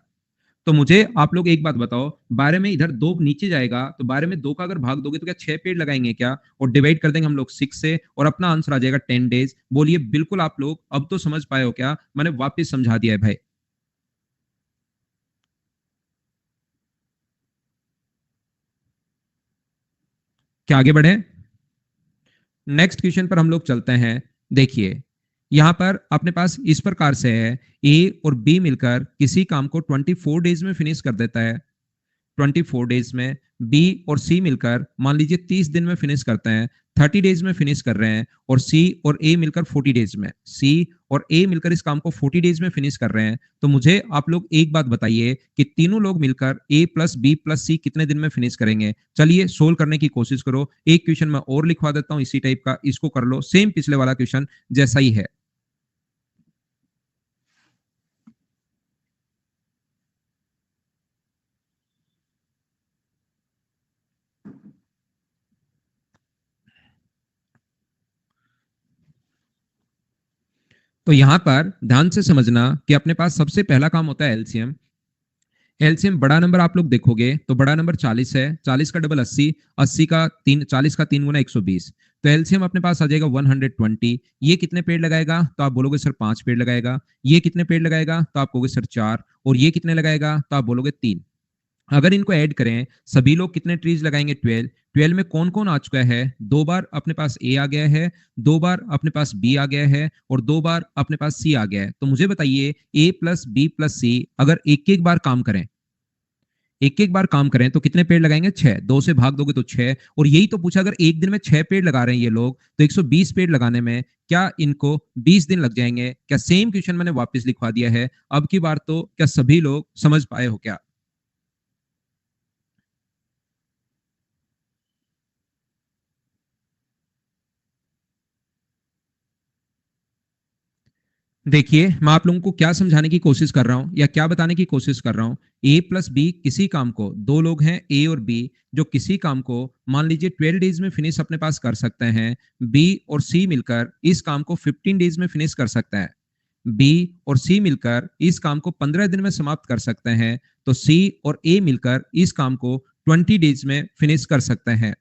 तो मुझे आप लोग एक बात बताओ, 12 में इधर 2 नीचे जाएगा, तो 12 में 2 का अगर भाग दोगे तो क्या 6 पेड़ लगाएंगे क्या? और डिवाइड कर देंगे हम लोग 6 से, और अपना आंसर आ जाएगा 10 डेज। बोलिए बिल्कुल आप लोग अब तो समझ पाए हो क्या? मैंने वापस समझा दिया है भाई। क्या आगे बढ़े? नेक्स्ट क्वेश्चन पर हम लोग चलते हैं। देखिए यहां पर अपने पास इस प्रकार से है, ए और बी मिलकर किसी काम को 24 डेज में फिनिश कर देता है। 24 डेज में बी और सी मिलकर मान लीजिए 30 दिन में फिनिश करते हैं, 30 डेज में फिनिश कर रहे हैं, और सी और ए मिलकर 40 डेज में, सी और ए मिलकर इस काम को 40 डेज में फिनिश कर रहे हैं। तो मुझे आप लोग एक बात बताइए कि तीनों लोग मिलकर ए प्लस बी प्लस सी कितने दिन में फिनिश करेंगे? चलिए सोल्व करने की कोशिश करो। एक क्वेश्चन मैं और लिखवा देता हूं इसी टाइप का, इसको कर लो, सेम पिछले वाला क्वेश्चन जैसा ही है। तो यहां पर ध्यान से समझना कि अपने पास सबसे पहला काम होता है एलसीएम। एलसीएम बड़ा नंबर आप लोग देखोगे तो बड़ा नंबर 40 है, 40 का डबल 80, 80 का 3, 40 का 3 गुना 120, तो एलसीएम अपने पास आ जाएगा 120। ये कितने पेड़ लगाएगा? तो आप बोलोगे सर 5 पेड़ लगाएगा। ये कितने पेड़ लगाएगा? तो आप कहोगे सर 4। और ये कितने लगाएगा? तो आप बोलोगे 3। अगर इनको ऐड करें सभी लोग कितने ट्रीज लगाएंगे? 12। 12 में कौन कौन आ चुका है? 2 बार अपने पास ए आ गया है, 2 बार अपने पास बी आ गया है, और 2 बार अपने पास सी आ गया है। तो मुझे बताइए ए प्लस बी प्लस सी अगर एक एक बार काम करें, एक एक बार काम करें तो कितने पेड़ लगाएंगे? 6। 2 से भाग दोगे तो 6। और यही तो पूछा, अगर एक दिन में 6 पेड़ लगा रहे हैं ये लोग तो 120 पेड़ लगाने में क्या इनको 20 दिन लग जाएंगे? क्या सेम क्वेश्चन मैंने वापस लिखवा दिया है? अब की बार तो क्या सभी लोग समझ पाए हो क्या? देखिए, मैं आप लोगों को क्या समझाने की कोशिश कर रहा हूं या क्या बताने की कोशिश कर रहा हूं। ए प्लस बी, किसी काम को, दो लोग हैं ए और बी, जो किसी काम को मान लीजिए 12 डेज में फिनिश अपने पास कर सकते हैं। बी और सी मिलकर इस काम को 15 डेज में फिनिश कर सकते हैं। बी और सी मिलकर इस काम को 15 दिन में समाप्त कर सकते हैं। तो सी और ए मिलकर इस काम को 20 डेज में फिनिश कर सकते हैं।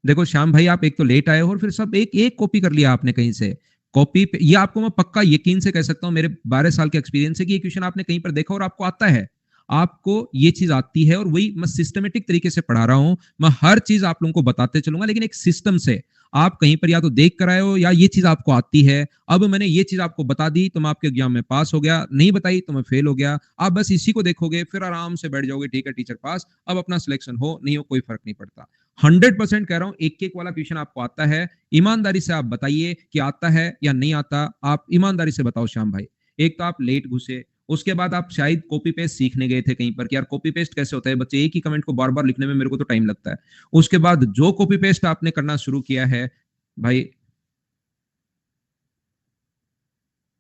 देखो श्याम भाई, आप एक तो लेट आए हो और फिर सब एक एक कॉपी कर लिया आपने कहीं से। कॉपी पे ये आपको मैं पक्का यकीन से कह सकता हूं, मेरे 12 साल के एक्सपीरियंस से, कि ये क्वेश्चन आपने कहीं पर देखा और आपको आता है। आपको ये चीज आती है और वही मैं सिस्टमेटिक तरीके से पढ़ा रहा हूं। मैं हर चीज आप लोगों को बताते चलूंगा, लेकिन एक सिस्टम से। आप कहीं पर या तो देख कर आए हो या ये चीज आपको आती है। अब मैंने ये चीज आपको बता दी तो मैं आपके एग्जाम में पास हो गया, नहीं बताई तो मैं फेल हो गया। आप बस इसी को देखोगे, फिर आराम से बैठ जाओगे, ठीक है टीचर पास, अब अपना सिलेक्शन हो नहीं हो कोई फर्क नहीं पड़ता। 100% कह रहा हूं, एक एक वाला क्वेश्चन आपको आता है। ईमानदारी से आप बताइए कि आता है या नहीं आता। आप ईमानदारी से बताओ श्याम भाई। एक तो आप लेट घुसे, उसके बाद आप शायद कॉपी पेस्ट सीखने गए थे कहीं पर कि यार कॉपी पेस्ट कैसे होता है, बच्चे एक ही कमेंट को बार बार लिखने में मेरे को तो टाइम लगता है। उसके बाद जो कॉपी पेस्ट आपने करना शुरू किया है भाई।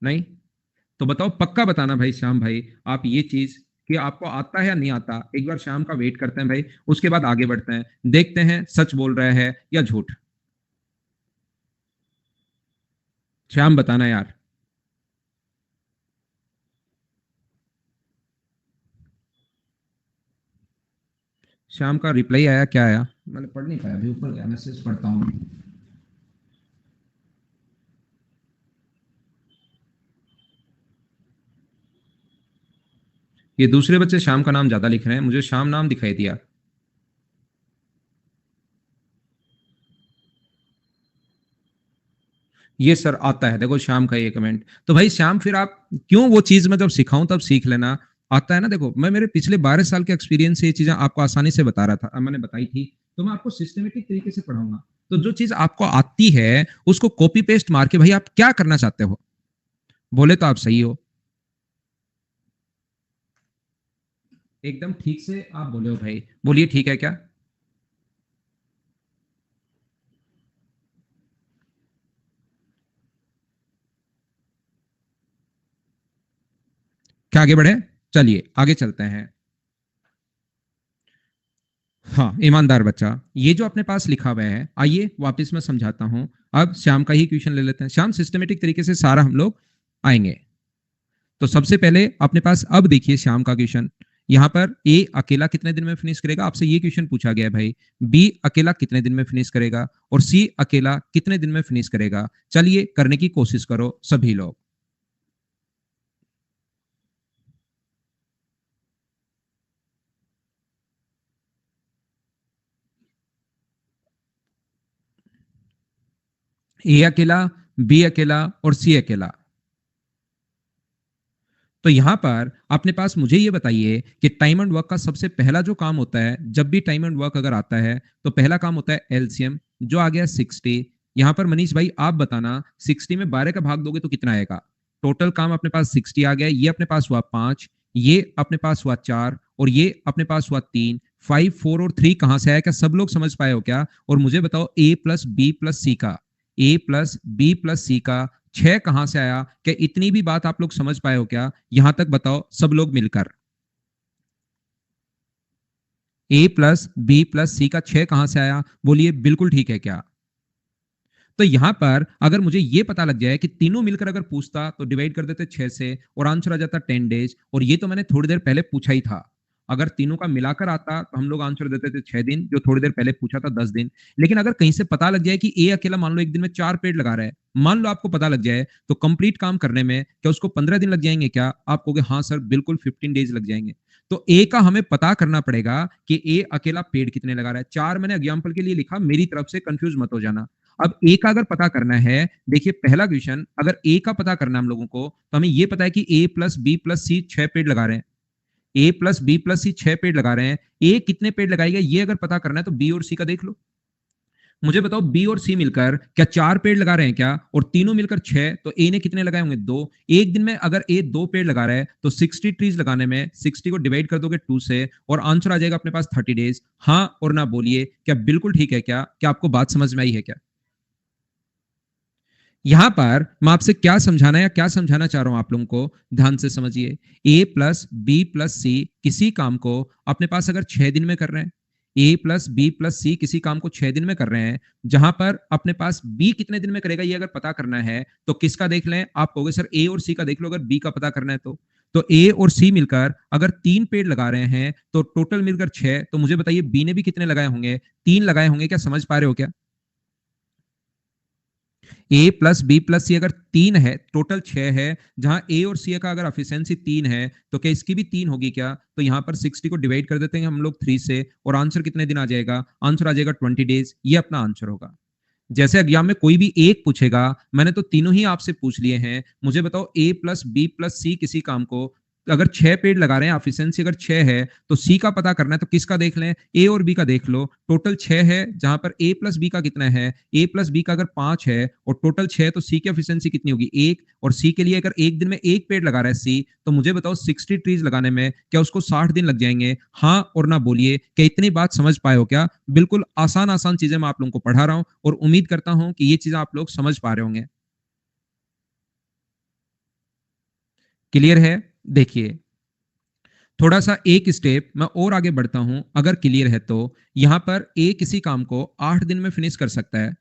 नहीं तो बताओ, पक्का बताना भाई श्याम भाई, आप ये चीज कि आपको आता है या नहीं आता। एक बार शाम का वेट करते हैं भाई, उसके बाद आगे बढ़ते हैं, देखते हैं सच बोल रहा है या झूठ। श्याम बताना यार। श्याम का रिप्लाई आया? क्या आया? मैंने पढ़ नहीं पाया, अभी ऊपर गया, मैसेज पढ़ता हूँ। ये दूसरे बच्चे श्याम का नाम ज्यादा लिख रहे हैं, मुझे श्याम नाम दिखाई दिया। ये सर आता है, देखो श्याम का ये कमेंट। तो भाई श्याम, फिर आप क्यों वो चीज मैं जब सिखाऊं तब सीख लेना। आता है ना, देखो मैं मेरे पिछले 12 साल के एक्सपीरियंस से ये चीजें आपको आसानी से बता रहा था, मैंने बताई थी। तो मैं आपको सिस्टमेटिक तरीके से पढ़ाऊंगा। तो जो चीज आपको आती है उसको कॉपी पेस्ट मार के भाई आप क्या करना चाहते हो? बोले तो आप सही हो। एकदम ठीक से आप बोले हो भाई, बोलिए ठीक है क्या? क्या आगे बढ़े? चलिए आगे चलते हैं। हाँ, ईमानदार बच्चा, ये जो अपने पास लिखा हुआ है, आइए वापस मैं समझाता हूं। अब श्याम का ही क्वेश्चन ले लेते हैं। श्याम, सिस्टमेटिक तरीके से सारा हम लोग आएंगे। तो सबसे पहले अपने पास अब देखिए श्याम का क्वेश्चन। यहां पर ए अकेला कितने दिन में फिनिश करेगा, आपसे ये क्वेश्चन पूछा गया है भाई। बी अकेला कितने दिन में फिनिश करेगा और सी अकेला कितने दिन में फिनिश करेगा। चलिए करने की कोशिश करो सभी लोग। ए अकेला, बी अकेला और सी अकेला। तो यहां पर अपने पास मुझे ये बताइए कि टाइम एंड वर्क का सबसे पहला जो काम होता है, जब भी टाइम एंड वर्क अगर आता है तो पहला काम होता है एलसीएम, जो आ गया 60। यहां पर मनीष भाई आप बताना, 60 में 12 का भाग दोगे तो कितना आएगा? टोटल काम अपने पास 60 आ गया। ये अपने पास हुआ 5, ये अपने पास हुआ 4 और ये अपने पास हुआ 3। 5, 4 और 3 कहां से आया? क्या सब लोग समझ पाए हो क्या? और मुझे बताओ ए प्लस बी प्लस सी का, ए प्लस बी प्लस सी का 6 कहां से आया? क्या इतनी भी बात आप लोग समझ पाए हो क्या? यहां तक बताओ सब लोग मिलकर। ए प्लस बी प्लस सी का 6 कहां से आया? बोलिए बिल्कुल ठीक है क्या? तो यहां पर अगर मुझे यह पता लग जाए कि तीनों मिलकर अगर पूछता तो डिवाइड कर देते 6 से और आंसर आ जाता 10 डेज। और ये तो मैंने थोड़ी देर पहले पूछा ही था। अगर तीनों का मिलाकर आता तो हम लोग आंसर देते थे 6 दिन, जो थोड़ी देर पहले पूछा था 10 दिन। लेकिन अगर कहीं से पता लग जाए कि ए अकेला मान लो एक दिन में 4 पेड़ लगा रहा है, मान लो आपको पता लग जाए, तो कंप्लीट काम करने में क्या उसको 15 दिन लग जाएंगे क्या? आप कहोगे हाँ सर बिल्कुल 15 डेज लग जाएंगे। तो ए का हमें पता करना पड़ेगा कि ए अकेला पेड़ कितने लगा रहा है। 4 मैंने एग्जाम्पल के लिए लिखा, मेरी तरफ से कंफ्यूज मत हो जाना। अब ए का अगर पता करना है, देखिए पहला क्वेश्चन, अगर ए का पता करना है हम लोगों को, तो हमें यह पता है कि ए प्लस बी प्लस सी 6 पेड़ लगा रहे हैं। ए प्लस बी प्लस सी 6 पेड़ लगा रहे हैं, ए कितने पेड़ लगाएगा ये अगर पता करना है तो बी और सी का देख लो। मुझे बताओ बी और सी मिलकर क्या 4 पेड़ लगा रहे हैं क्या, और तीनों मिलकर 6, तो ए ने कितने लगाए होंगे 2। एक दिन में अगर ए 2 पेड़ लगा रहा है तो 60 ट्रीज लगाने में 60 को डिवाइड कर दोगे 2 से और आंसर आ जाएगा अपने पास 30 डेज। हाँ और ना बोलिए, क्या बिल्कुल ठीक है क्या आपको बात समझ में आई है क्या? यहां पर मैं आपसे क्या समझाना या क्या समझाना चाह रहा हूं आप लोगों को, ध्यान से समझिए। ए प्लस बी प्लस सी किसी काम को अपने पास अगर 6 दिन में कर रहे हैं, ए प्लस बी प्लस सी किसी काम को 6 दिन में कर रहे हैं, जहां पर अपने पास बी कितने दिन में करेगा ये अगर पता करना है तो किसका देख लें? आप कहोगे सर ए और सी का देख लो अगर बी का पता करना है तो ए और सी मिलकर अगर 3 पेड़ लगा रहे हैं तो टोटल मिलकर 6, तो मुझे बताइए बी ने भी कितने लगाए होंगे? 3 लगाए होंगे। क्या समझ पा रहे हो क्या? ए प्लस बी प्लस सी अगर 3 है, टोटल 6 है, जहां ए और सी का अगर एफिशिएंसी 3 है तो क्या इसकी भी 3 होगी क्या? तो यहां पर 60 को डिवाइड कर देते हैं हम लोग 3 से और आंसर कितने दिन आ जाएगा? आंसर आ जाएगा 20 डेज। ये अपना आंसर होगा। जैसे एग्जाम में कोई भी एक पूछेगा, मैंने तो तीनों ही आपसे पूछ लिए हैं, मुझे बताओ ए प्लस बी प्लस सी किसी काम को अगर 6 पेड़ लगा रहे हैं, एफिशिएंसी अगर 6 है तो सी का पता करना है तो किसका देख लें? ए और बी का देख लो। टोटल 6 है, जहां पर ए प्लस बी का कितना है? ए प्लस बी का अगर 5 है और टोटल 6 तो सी की एफिशिएंसी कितनी होगी? 1। और सी के लिए अगर एक दिन में 1 पेड़ लगा रहा है सी, तो मुझे बताओ 60 ट्रीज लगाने में क्या उसको 60 दिन लग जाएंगे? हाँ और ना बोलिए, क्या इतनी बात समझ पाए हो क्या? बिल्कुल आसान आसान चीजें मैं आप लोगों को पढ़ा रहा हूं और उम्मीद करता हूं कि ये चीजें आप लोग समझ पा रहे होंगे। क्लियर है? देखिए, थोड़ा सा एक स्टेप मैं और आगे बढ़ता हूं, अगर क्लियर है तो। यहां पर ए किसी काम को 8 दिन में फिनिश कर सकता है,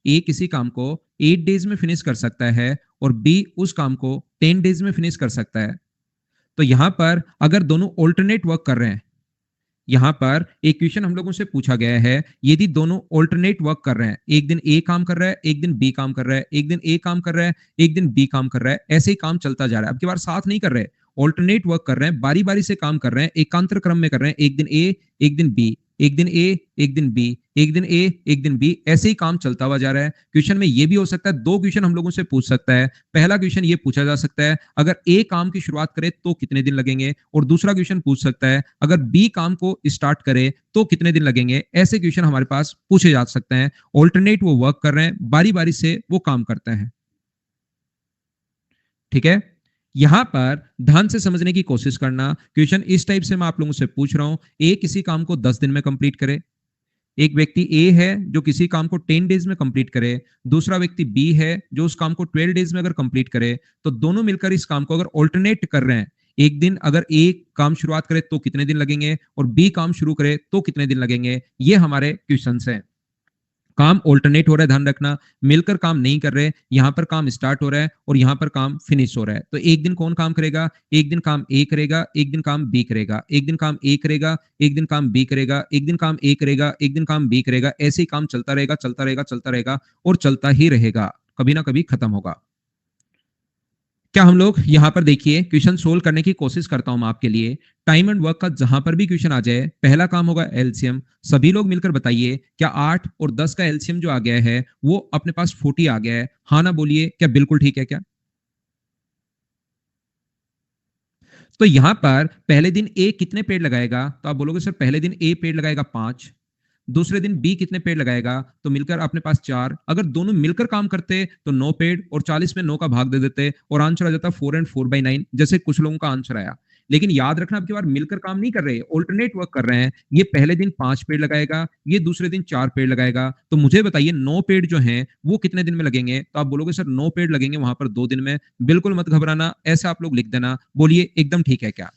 ए किसी काम को 8 डेज में फिनिश कर सकता है और बी उस काम को 10 डेज में फिनिश कर सकता है। तो यहां पर अगर दोनों ऑल्टरनेट वर्क कर रहे हैं, यहां पर एक क्वेश्चन हम लोगों से पूछा गया है, यदि दोनों ऑल्टरनेट वर्क कर रहे हैं, एक दिन ए काम कर रहा है, एक दिन बी काम कर रहा है, एक दिन ए काम कर रहा है, एक दिन बी काम कर रहा है, ऐसे ही काम चलता जा रहा है। अब की बार साथ नहीं कर रहे, ऑल्टरनेट वर्क कर रहे हैं, बारी बारी से काम कर रहे हैं, एकांतर क्रम में कर रहे हैं, एक दिन ए एक दिन बी, एक दिन ए एक दिन बी, एक दिन ए एक दिन बी, ऐसे ही काम चलता हुआ जा रहा है। क्वेश्चन में ये भी हो सकता है, दो क्वेश्चन हम लोगों से पूछ सकता है। पहला क्वेश्चन ये पूछा जा सकता है, अगर ए काम की शुरुआत करे तो कितने दिन लगेंगे, और दूसरा क्वेश्चन पूछ सकता है, अगर बी काम को स्टार्ट करे तो कितने दिन लगेंगे। ऐसे क्वेश्चन हमारे पास पूछे जा सकते हैं। ऑल्टरनेट वो वर्क कर रहे हैं, बारी बारी से वो काम करते हैं। ठीक है, यहां पर ध्यान से समझने की कोशिश करना। क्वेश्चन इस टाइप से मैं आप लोगों से पूछ रहा हूं, ए किसी काम को 10 दिन में कंप्लीट करे, एक व्यक्ति ए है जो किसी काम को 10 डेज में कंप्लीट करे, दूसरा व्यक्ति बी है जो उस काम को 12 डेज में अगर कंप्लीट करे, तो दोनों मिलकर इस काम को अगर ऑल्टरनेट कर रहे हैं, एक दिन अगर ए काम शुरुआत करे तो कितने दिन लगेंगे और बी काम शुरू करे तो कितने दिन लगेंगे, ये हमारे क्वेश्चंस हैं। काम ऑल्टरनेट हो रहा है, ध्यान रखना, मिलकर काम नहीं कर रहे, यहां पर काम स्टार्ट हो रहा है और यहां पर काम फिनिश हो रहा है। तो एक दिन कौन काम करेगा? एक दिन काम ए करेगा, एक दिन काम बी करेगा, एक दिन काम ए करेगा, एक दिन काम बी करेगा, एक दिन काम ए करेगा, एक दिन काम बी करेगा, ऐसे ही काम चलता रहेगा चलता रहेगा चलता रहेगा और चलता ही रहेगा, कभी ना कभी खत्म होगा। क्या हम लोग यहां पर देखिए क्वेश्चन सोल्व करने की कोशिश करता हूं मैं आपके लिए। टाइम एंड वर्क का जहां पर भी क्वेश्चन आ जाए, पहला काम होगा एलसीएम। सभी लोग मिलकर बताइए, क्या 8 और 10 का एलसीएम जो आ गया है वो अपने पास 40 आ गया है? हाँ ना बोलिए, क्या बिल्कुल ठीक है क्या? तो यहां पर पहले दिन ए कितने पेड़ लगाएगा? तो आप बोलोगे सर पहले दिन ए पेड़ लगाएगा 5, दूसरे दिन बी कितने पेड़ लगाएगा? तो मिलकर अपने पास 4। अगर दोनों मिलकर काम करते तो 9 पेड़ और 40 में 9 का भाग दे देते और आंसर आ जाता 4 एंड 4/9, जैसे कुछ लोगों का आंसर आया। लेकिन याद रखना, आपकी बार मिलकर काम नहीं कर रहे, ऑल्टरनेट वर्क कर रहे हैं। ये पहले दिन 5 पेड़ लगाएगा, ये दूसरे दिन 4 पेड़ लगाएगा। तो मुझे बताइए 9 पेड़ जो हैं वो कितने दिन में लगेंगे? तो आप बोलोगे सर 9 पेड़ लगेंगे वहां पर 2 दिन में। बिल्कुल मत घबराना, ऐसा आप लोग लिख देना, बोलिए एकदम ठीक है क्या?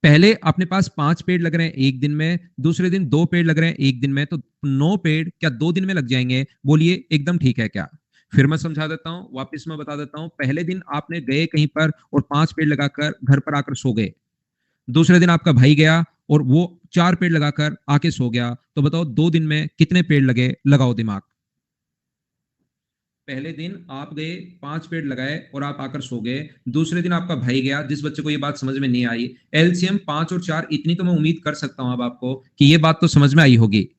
पहले अपने पास 5 पेड़ लग रहे हैं एक दिन में, दूसरे दिन 2 पेड़ लग रहे हैं एक दिन में, तो 9 पेड़ क्या 2 दिन में लग जाएंगे? बोलिए एकदम ठीक है क्या? फिर मैं समझा देता हूं, वापस मैं बता देता हूं। पहले दिन आपने गए कहीं पर और 5 पेड़ लगाकर घर पर आकर सो गए, दूसरे दिन आपका भाई गया और वो 4 पेड़ लगाकर आके सो गया, तो बताओ 2 दिन में कितने पेड़ लगे? लगाओ दिमाग। पहले दिन आप गए, 5 पेड़ लगाए और आप आकर सो गए, दूसरे दिन आपका भाई गया, जिस बच्चे को ये बात समझ में नहीं आई, एलसीएम 5 और 4, इतनी तो मैं उम्मीद कर सकता हूं अब आपको कि ये बात तो समझ में आई होगी।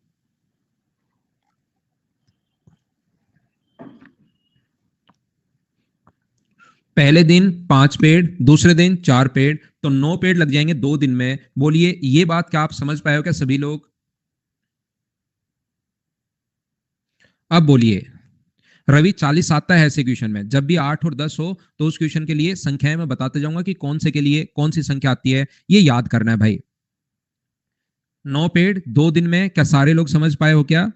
पहले दिन 5 पेड़, दूसरे दिन 4 पेड़, तो 9 पेड़ लग जाएंगे 2 दिन में। बोलिए ये बात क्या आप समझ पाए हो क्या सभी लोग? अब बोलिए, रवि 40 आता है ऐसे क्वेश्चन में, जब भी 8 और 10 हो तो उस क्वेश्चन के लिए संख्याएं मैं बताते जाऊंगा कि कौन से के लिए कौन सी संख्या आती है, ये याद करना है भाई। 9 पेड़ 2 दिन में, क्या सारे लोग समझ पाए हो क्या?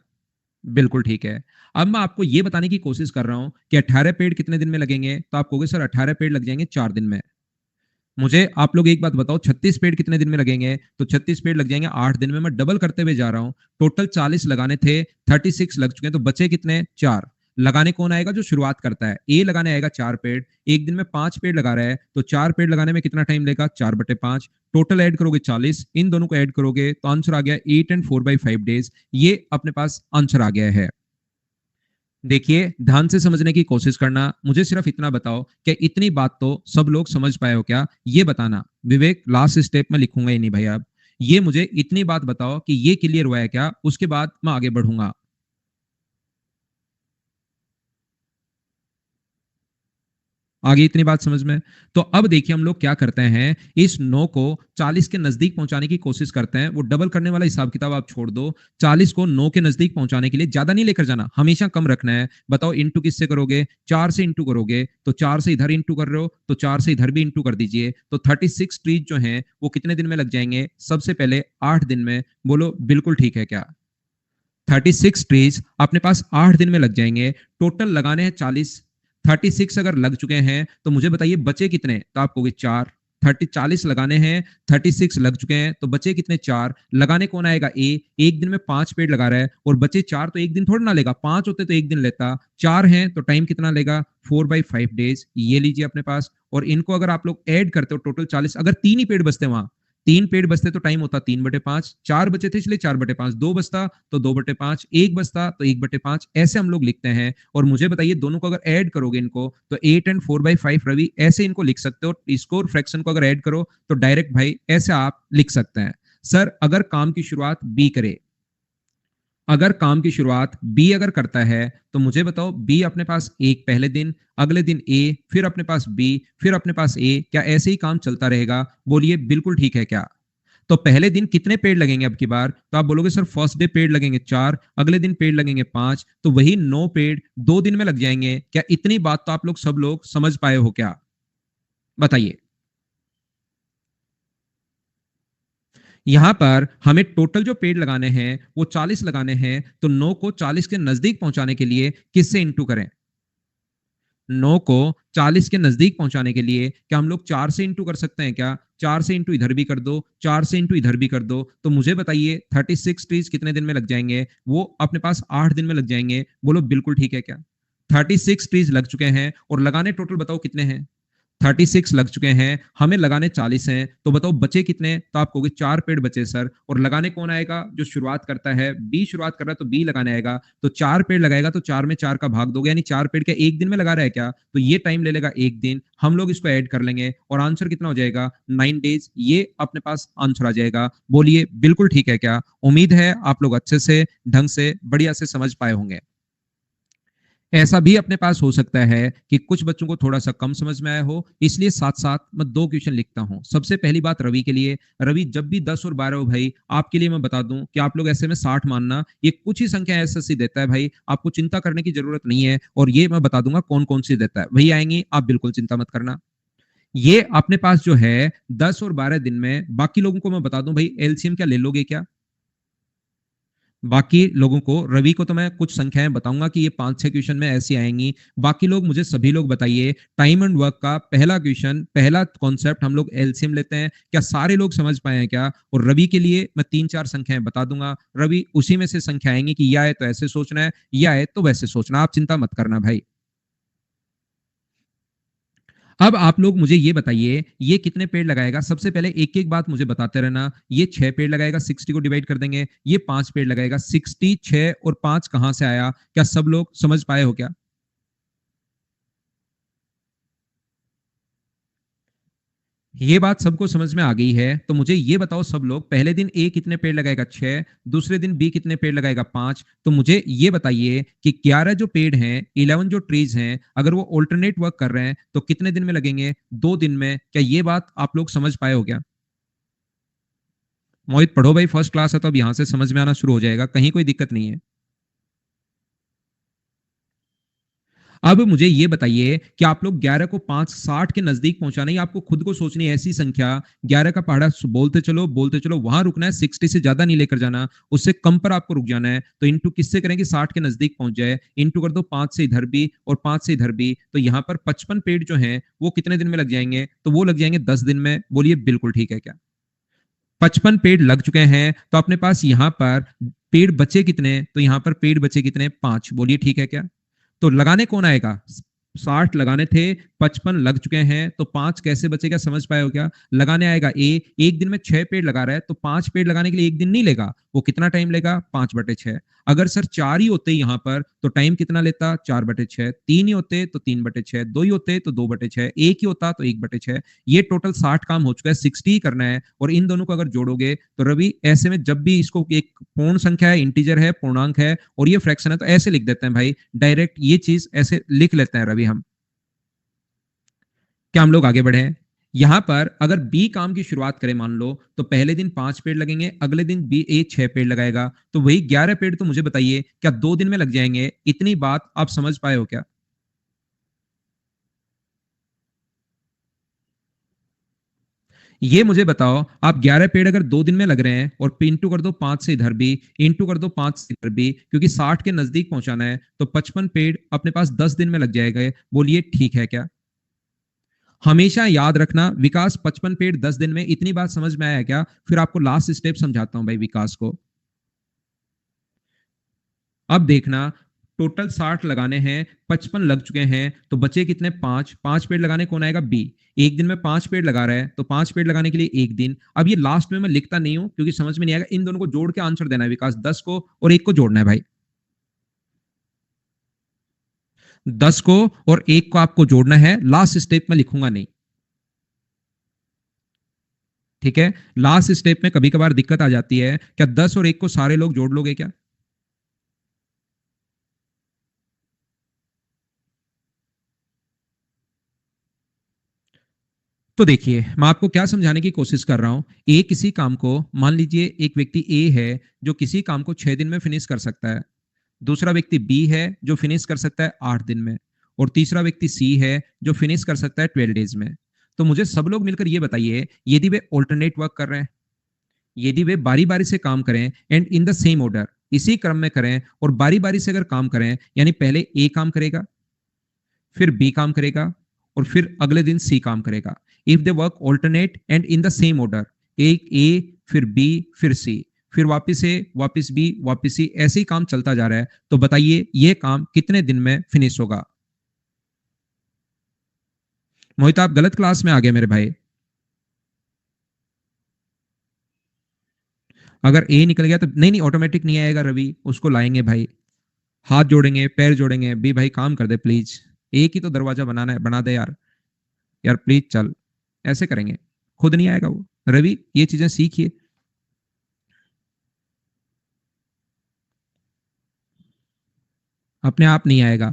बिल्कुल ठीक है। अब मैं आपको यह बताने की कोशिश कर रहा हूं कि 18 पेड़ कितने दिन में लगेंगे, तो आप कहोगे सर 18 पेड़ लग जाएंगे 4 दिन में। मुझे आप लोग एक बात बताओ, 36 पेड़ कितने दिन में लगेंगे? तो 36 पेड़ लग जाएंगे 8 दिन में। मैं डबल करते हुए जा रहा हूं, टोटल 40 लगाने थे, 36 लग चुके हैं, तो बचे कितने? 4। लगाने कौन आएगा? जो शुरुआत करता है। ए लगाने आएगा 4 पेड़। एक दिन में 5 पेड़ लगा रहा है, तो 4 पेड़ लगाने में कितना टाइम लेगा? 4/5। टोटल ऐड करोगे 40, इन दोनों को ऐड करोगे तो आंसर आ गया 8 एंड 4/5 डेज। ये अपने पास आंसर आ गया है। देखिए ध्यान से समझने की कोशिश करना, मुझे सिर्फ इतना बताओ कि इतनी बात तो सब लोग समझ पाए हो क्या, ये बताना। विवेक लास्ट स्टेप में लिखूंगा ही नहीं भाई। अब ये मुझे इतनी बात बताओ कि ये क्लियर हुआ है क्या, उसके बाद मैं आगे बढ़ूंगा। आगे इतनी बात समझ में? तो अब देखिए हम लोग क्या करते हैं, इस 9 को 40 के नजदीक पहुंचाने की कोशिश करते हैं। वो डबल करने वाला हिसाब किताब आप छोड़ दो, 40 को 9 के नजदीक पहुंचाने के लिए ज्यादा नहीं लेकर जाना, हमेशा कम रखना है। बताओ इंटू किससे करोगे? 4 से इंटू करोगे, तो 4 से इधर इंटू कर रहे हो तो 4 से इधर भी इंटू कर दीजिए। तो 36 ट्रीज जो हैं वो कितने दिन में लग जाएंगे? सबसे पहले 8 दिन में। बोलो बिल्कुल ठीक है क्या? 36 ट्रीज अपने पास 8 दिन में लग जाएंगे। टोटल लगाने हैं 40। 36 अगर लग चुके हैं तो मुझे बताइए बचे कितने? तो आप कहोगे 4। 40 लगाने हैं, 36 लग चुके हैं, तो बचे कितने? 4। लगाने कौन आएगा? ए। एक दिन में 5 पेड़ लगा रहा है और बचे 4, तो एक दिन थोड़ा ना लेगा, 5 होते तो एक दिन लेता, 4 हैं तो टाइम कितना लेगा? 4/5 डेज। ये लीजिए अपने पास। और इनको अगर आप लोग ऐड करते हो टोटल 40, अगर 3 ही पेड़ बचते वहां, 3 पेड़ बचते तो टाइम होता 3/5, 4 बचे थे इसलिए 4/5, 2 बचता तो 2/5, 1 बचता तो 1/5, ऐसे हम लोग लिखते हैं। और मुझे बताइए दोनों को अगर ऐड करोगे इनको तो 8 एंड 4/5 रवि, ऐसे इनको लिख सकते हो। इसको और फ्रैक्शन को अगर ऐड करो तो डायरेक्ट भाई ऐसे आप लिख सकते हैं। सर अगर काम की शुरुआत बी करे, अगर काम की शुरुआत बी अगर करता है तो मुझे बताओ बी अपने पास एक पहले दिन, अगले दिन ए, फिर अपने पास बी, फिर अपने पास ए, क्या ऐसे ही काम चलता रहेगा? बोलिए बिल्कुल ठीक है क्या? तो पहले दिन कितने पेड़ लगेंगे अब की बार? तो आप बोलोगे सर फर्स्ट डे पेड़ लगेंगे 4, अगले दिन पेड़ लगेंगे 5, तो वही 9 पेड़ 2 दिन में लग जाएंगे। क्या इतनी बात तो आप लोग सब लोग समझ पाए हो क्या? बताइए। यहां पर हमें टोटल जो पेड़ लगाने हैं वो 40 लगाने हैं, तो 9 को 40 के नजदीक पहुंचाने के लिए किससे इंटू करें? 9 को 40 के नजदीक पहुंचाने के लिए क्या हम लोग 4 से इंटू कर सकते हैं क्या? 4 से इंटू इधर भी कर दो, 4 से इंटू इधर भी कर दो, तो मुझे बताइए 36 ट्रीज कितने दिन में लग जाएंगे? वो अपने पास 8 दिन में लग जाएंगे। बोलो बिल्कुल ठीक है क्या? 36 ट्रीज लग चुके हैं और लगाने टोटल बताओ कितने हैं? 36 लग चुके हैं, हमें लगाने 40 हैं, तो बताओ बचे कितने? तो आप कहोगे 4 पेड़ बचे सर। और लगाने कौन आएगा? जो शुरुआत करता है, बी शुरुआत कर रहा है तो बी लगाने आएगा। तो 4 पेड़ लगाएगा तो 4 में 4 का भाग दोगे, यानी 4 पेड़ के एक दिन में लगा रहा है क्या? तो ये टाइम ले लेगा एक दिन। हम लोग इसको ऐड कर लेंगे और आंसर कितना हो जाएगा? 9 डेज। ये अपने पास आंसर आ जाएगा। बोलिए बिल्कुल ठीक है क्या? उम्मीद है आप लोग अच्छे से ढंग से बढ़िया से समझ पाए होंगे। ऐसा भी अपने पास हो सकता है कि कुछ बच्चों को थोड़ा सा कम समझ में आया हो, इसलिए साथ साथ मैं 2 क्वेश्चन लिखता हूं। सबसे पहली बात रवि के लिए, रवि जब भी 10 और 12 हो भाई, आपके लिए मैं बता दूं कि आप लोग ऐसे में 60 मानना, ये कुछ ही संख्या एसएससी देता है भाई, आपको चिंता करने की जरूरत नहीं है। और ये मैं बता दूंगा कौन कौन सी देता है, वही आएंगी, आप बिल्कुल चिंता मत करना। ये अपने पास जो है 10 और 12 दिन में, बाकी लोगों को मैं बता दूं भाई, एलसीएम क्या ले लोगे क्या? बाकी लोगों को, रवि को तो मैं कुछ संख्याएं बताऊंगा कि ये 5-6 क्वेश्चन में ऐसी आएंगी। बाकी लोग मुझे सभी लोग बताइए, टाइम एंड वर्क का पहला क्वेश्चन, पहला कॉन्सेप्ट हम लोग एलसीएम लेते हैं, क्या सारे लोग समझ पाए हैं क्या? और रवि के लिए मैं 3-4 संख्याएं बता दूंगा, रवि उसी में से संख्या आएंगी कि यह है तो ऐसे सोचना है, यह है तो वैसे सोचना, आप चिंता मत करना भाई। अब आप लोग मुझे ये बताइए, ये कितने पेड़ लगाएगा? सबसे पहले एक एक बात मुझे बताते रहना। ये 6 पेड़ लगाएगा, 60 को डिवाइड कर देंगे। ये 5 पेड़ लगाएगा, 60, 6 और 5 कहां से आया? क्या सब लोग समझ पाए हो क्या? ये बात सबको समझ में आ गई है, तो मुझे ये बताओ सब लोग, पहले दिन ए कितने पेड़ लगाएगा 6, दूसरे दिन बी कितने पेड़ लगाएगा 5। तो मुझे ये बताइए कि 11 जो पेड़ हैं, 11 जो ट्रीज हैं, अगर वो ऑल्टरनेट वर्क कर रहे हैं तो कितने दिन में लगेंगे? 2 दिन में। क्या ये बात आप लोग समझ पाए हो क्या? मोहित पढ़ो भाई, फर्स्ट क्लास है तो अब यहां से समझ में आना शुरू हो जाएगा, कहीं कोई दिक्कत नहीं है। अब मुझे ये बताइए कि आप लोग 11 को 5 60 के नजदीक पहुंचाना है, आपको खुद को सोचनी है ऐसी संख्या। 11 का पहाड़ा बोलते चलो वहां रुकना है, 60 से ज्यादा नहीं लेकर जाना, उससे कम पर आपको रुक जाना है। तो इंटू किससे करें कि 60 के नजदीक पहुंच जाए? इंटू कर दो 5 से इधर भी और 5 से इधर भी, तो यहाँ पर 55 पेड़ जो हैं वो कितने दिन में लग जाएंगे? तो वो लग जाएंगे 10 दिन में। बोलिए बिल्कुल ठीक है क्या? 55 पेड़ लग चुके हैं, तो अपने पास यहाँ पर पेड़ बचे कितने? तो यहाँ पर पेड़ बचे कितने? 5। बोलिए ठीक है क्या? तो लगाने कौन आएगा? 60 लगाने थे, 55 लग चुके हैं, तो 5 कैसे बचेगा? समझ पाए हो क्या? लगाने आएगा ए। एक दिन में 6 पेड़ लगा रहा है, तो 5 पेड़ लगाने के लिए एक दिन नहीं लेगा, वो कितना टाइम लेगा? 5/6। अगर सर 4 ही होते यहाँ पर तो टाइम कितना लेता? 4/6। 3 ही होते तो 3/6, 2 ही होते तो 2/6, एक ही होता तो 1/6। ये टोटल 60 काम हो चुका है, 60 ही करना है। और इन दोनों को अगर जोड़ोगे तो रवि ऐसे में जब भी इसको एक पूर्ण संख्या है, इंटीजर है, पूर्णांक है और ये फ्रैक्शन है, तो ऐसे लिख देते हैं भाई, डायरेक्ट ये चीज ऐसे लिख लेते हैं रवि हम। क्या हम लोग आगे बढ़े? यहां पर अगर बी काम की शुरुआत करें मान लो, तो पहले दिन 5 पेड़ लगेंगे, अगले दिन बी ए 6 पेड़ लगाएगा, तो वही 11 पेड़। तो मुझे बताइए क्या 2 दिन में लग जाएंगे? इतनी बात आप समझ पाए हो क्या? ये मुझे बताओ, आप 11 पेड़ अगर 2 दिन में लग रहे हैं और इंटू कर दो 5 से इधर भी, इंटू कर दो 5 से इधर भी, क्योंकि 60 के नजदीक पहुंचाना है, तो 55 पेड़ अपने पास 10 दिन में लग जाएगा। बोलिए ठीक है क्या? हमेशा याद रखना विकास, 55 पेड़ 10 दिन में। इतनी बात समझ में आया क्या? फिर आपको लास्ट स्टेप समझाता हूं भाई विकास को। अब देखना, टोटल 60 लगाने हैं, 55 लग चुके हैं, तो बचे कितने? 5। 5 पेड़ लगाने कौन आएगा? बी। एक दिन में 5 पेड़ लगा रहा है, तो 5 पेड़ लगाने के लिए एक दिन। अब ये लास्ट में मैं लिखता नहीं हूं क्योंकि समझ में नहीं आएगा, इन दोनों को जोड़ के आंसर देना है विकास। 10 को और 1 को जोड़ना है भाई। 10 को और 1 को आपको जोड़ना है, लास्ट स्टेप में लिखूंगा नहीं। ठीक है? लास्ट स्टेप में कभी कभार दिक्कत आ जाती है। क्या 10 और 1 को सारे लोग जोड़ लोगे क्या? तो देखिए, मैं आपको क्या समझाने की कोशिश कर रहा हूं। ए किसी काम को, मान लीजिए एक व्यक्ति ए है जो किसी काम को 6 दिन में फिनिश कर सकता है, दूसरा व्यक्ति बी है जो फिनिश कर सकता है 8 दिन में, और तीसरा व्यक्ति सी है जो फिनिश कर सकता है 12 डेज में। तो मुझे सब लोग मिलकर ये बताइए, यदि वे ऑल्टरनेट वर्क कर रहे हैं, यदि वे बारी बारी से काम करें and in the same order, इसी क्रम में करें, और बारी बारी से अगर काम करें, यानी पहले ए काम करेगा, फिर बी काम करेगा, और फिर अगले दिन सी काम करेगा। If they work alternate and in the same order, एक ए फिर बी फिर सी, फिर वापिस ए वापिस बी वापिस सी, ऐसे ही काम चलता जा रहा है, तो बताइए ये काम कितने दिन में फिनिश होगा? मोहित आप गलत क्लास में आ गए मेरे भाई। अगर ए निकल गया तो नहीं, नहीं ऑटोमेटिक नहीं आएगा रवि, उसको लाएंगे भाई। हाथ जोड़ेंगे, पैर जोड़ेंगे, बी भाई काम कर दे प्लीज, एक ही तो दरवाजा बनाना है, बना दे यार। यार प्लीज चल, ऐसे करेंगे, खुद नहीं आएगा वो। रवि ये चीजें सीखिए। अपने आप नहीं आएगा।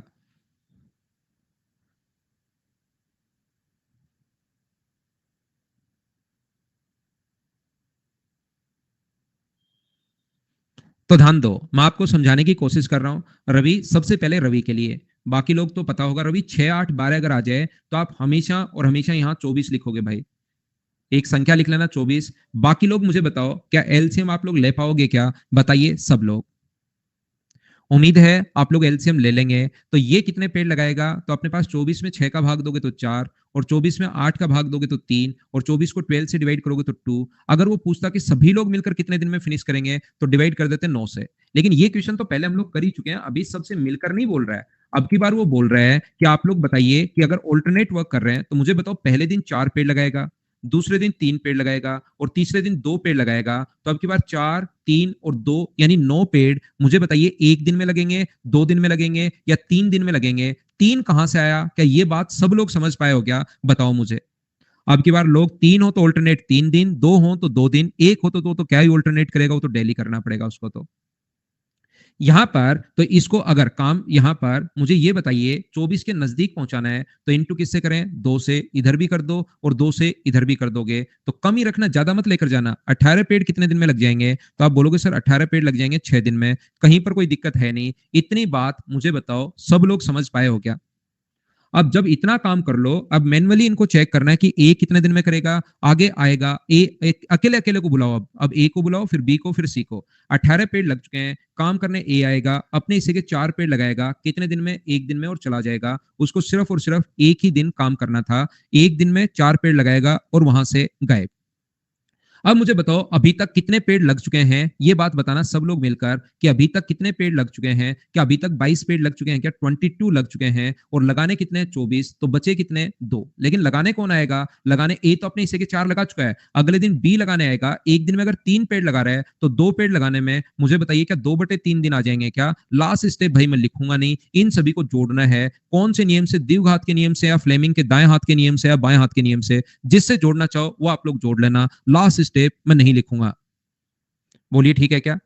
तो ध्यान दो, मैं आपको समझाने की कोशिश कर रहा हूं। रवि, सबसे पहले रवि के लिए, बाकी लोग तो पता होगा, रवि 6 8 12 अगर आ जाए तो आप हमेशा और हमेशा यहाँ 24 लिखोगे भाई, एक संख्या लिख लेना 24। बाकी लोग मुझे बताओ, क्या एलसीएम आप लोग ले पाओगे क्या? बताइए सब लोग। उम्मीद है आप लोग एलसीएम ले लेंगे। तो ये कितने पेड़ लगाएगा? तो अपने पास 24 में 6 का भाग दोगे तो 4, और 24 में 8 का भाग दोगे तो 3, और 24 को 12 से डिवाइड करोगे तो 2। अगर वो पूछता कि सभी लोग मिलकर कितने दिन में फिनिश करेंगे, तो डिवाइड कर देते 9 से। लेकिन ये क्वेश्चन तो पहले हम लोग कर ही चुके हैं, अभी सबसे मिलकर नहीं बोल रहा है। अब की बार वो बोल रहा है कि आप लोग बताइए कि अगर ऑल्टरनेट वर्क कर रहे हैं, तो मुझे बताओ पहले दिन 4 पेड़ लगाएगा, दूसरे दिन 3 पेड़ लगाएगा, और तीसरे दिन 2 पेड़ लगाएगा, तो अब की बार 4 3 और 2 यानी 9 पेड़। मुझे बताइए एक दिन में लगेंगे, 2 दिन में लगेंगे, या 3 दिन में लगेंगे? 3 कहां से आया? क्या ये बात सब लोग समझ पाए हो क्या? बताओ मुझे। अब की बार लोग 3 हो तो ऑल्टरनेट 3 दिन, 2 हो तो 2 दिन, 1 हो तो क्या ही ऑल्टरनेट करेगा, वो तो डेली करना पड़ेगा उसको तो। यहां पर तो इसको अगर काम यहां पर मुझे ये बताइए 24 के नजदीक पहुंचाना है तो इनटू किससे करें, 2 से इधर भी कर दो और 2 से इधर भी कर दोगे तो कम ही रखना, ज्यादा मत लेकर जाना। 18 पेड़ कितने दिन में लग जाएंगे, तो आप बोलोगे सर 18 पेड़ लग जाएंगे 6 दिन में, कहीं पर कोई दिक्कत है नहीं। इतनी बात मुझे बताओ सब लोग समझ पाए हो क्या? अब जब इतना काम कर लो, अब मैन्युअली इनको चेक करना है कि ए कितने दिन में करेगा, आगे आएगा ए, अकेले अकेले को बुलाओ, अब ए को बुलाओ, फिर बी को, फिर सी को। 18 पेड़ लग चुके हैं, काम करने ए आएगा, अपने हिस्से के 4 पेड़ लगाएगा, कितने दिन में, 1 दिन में, और चला जाएगा। उसको सिर्फ और सिर्फ एक ही दिन काम करना था, 1 दिन में 4 पेड़ लगाएगा और वहां से गायब। अब मुझे बताओ अभी तक कितने पेड़ लग चुके हैं, ये बात बताना सब लोग मिलकर कि अभी तक कितने पेड़ लग चुके हैं। क्या अभी तक 22 पेड़ लग चुके हैं क्या? 22 लग चुके हैं, और लगाने कितने, 24, तो बचे कितने, 2। लेकिन लगाने कौन आएगा? लगाने ए तो अपने हिस्से के 4 लगा चुका है, अगले दिन बी लगाने आएगा। एक दिन में अगर 3 पेड़ लगा रहा है तो 2 पेड़ लगाने में मुझे बताइए क्या 2/3 दिन आ जाएंगे क्या? लास्ट स्टेप भाई मैं लिखूंगा नहीं, इन सभी को जोड़ना है। कौन से नियम से? द्विघात के नियम से, या फ्लेमिंग के दाएं हाथ के नियम से, या बाएं हाथ के नियम से, जिससे जोड़ना चाहो वो आप लोग जोड़ लेना। लास्ट स्टेप मैं नहीं लिखूंगा। बोलिए ठीक है क्या?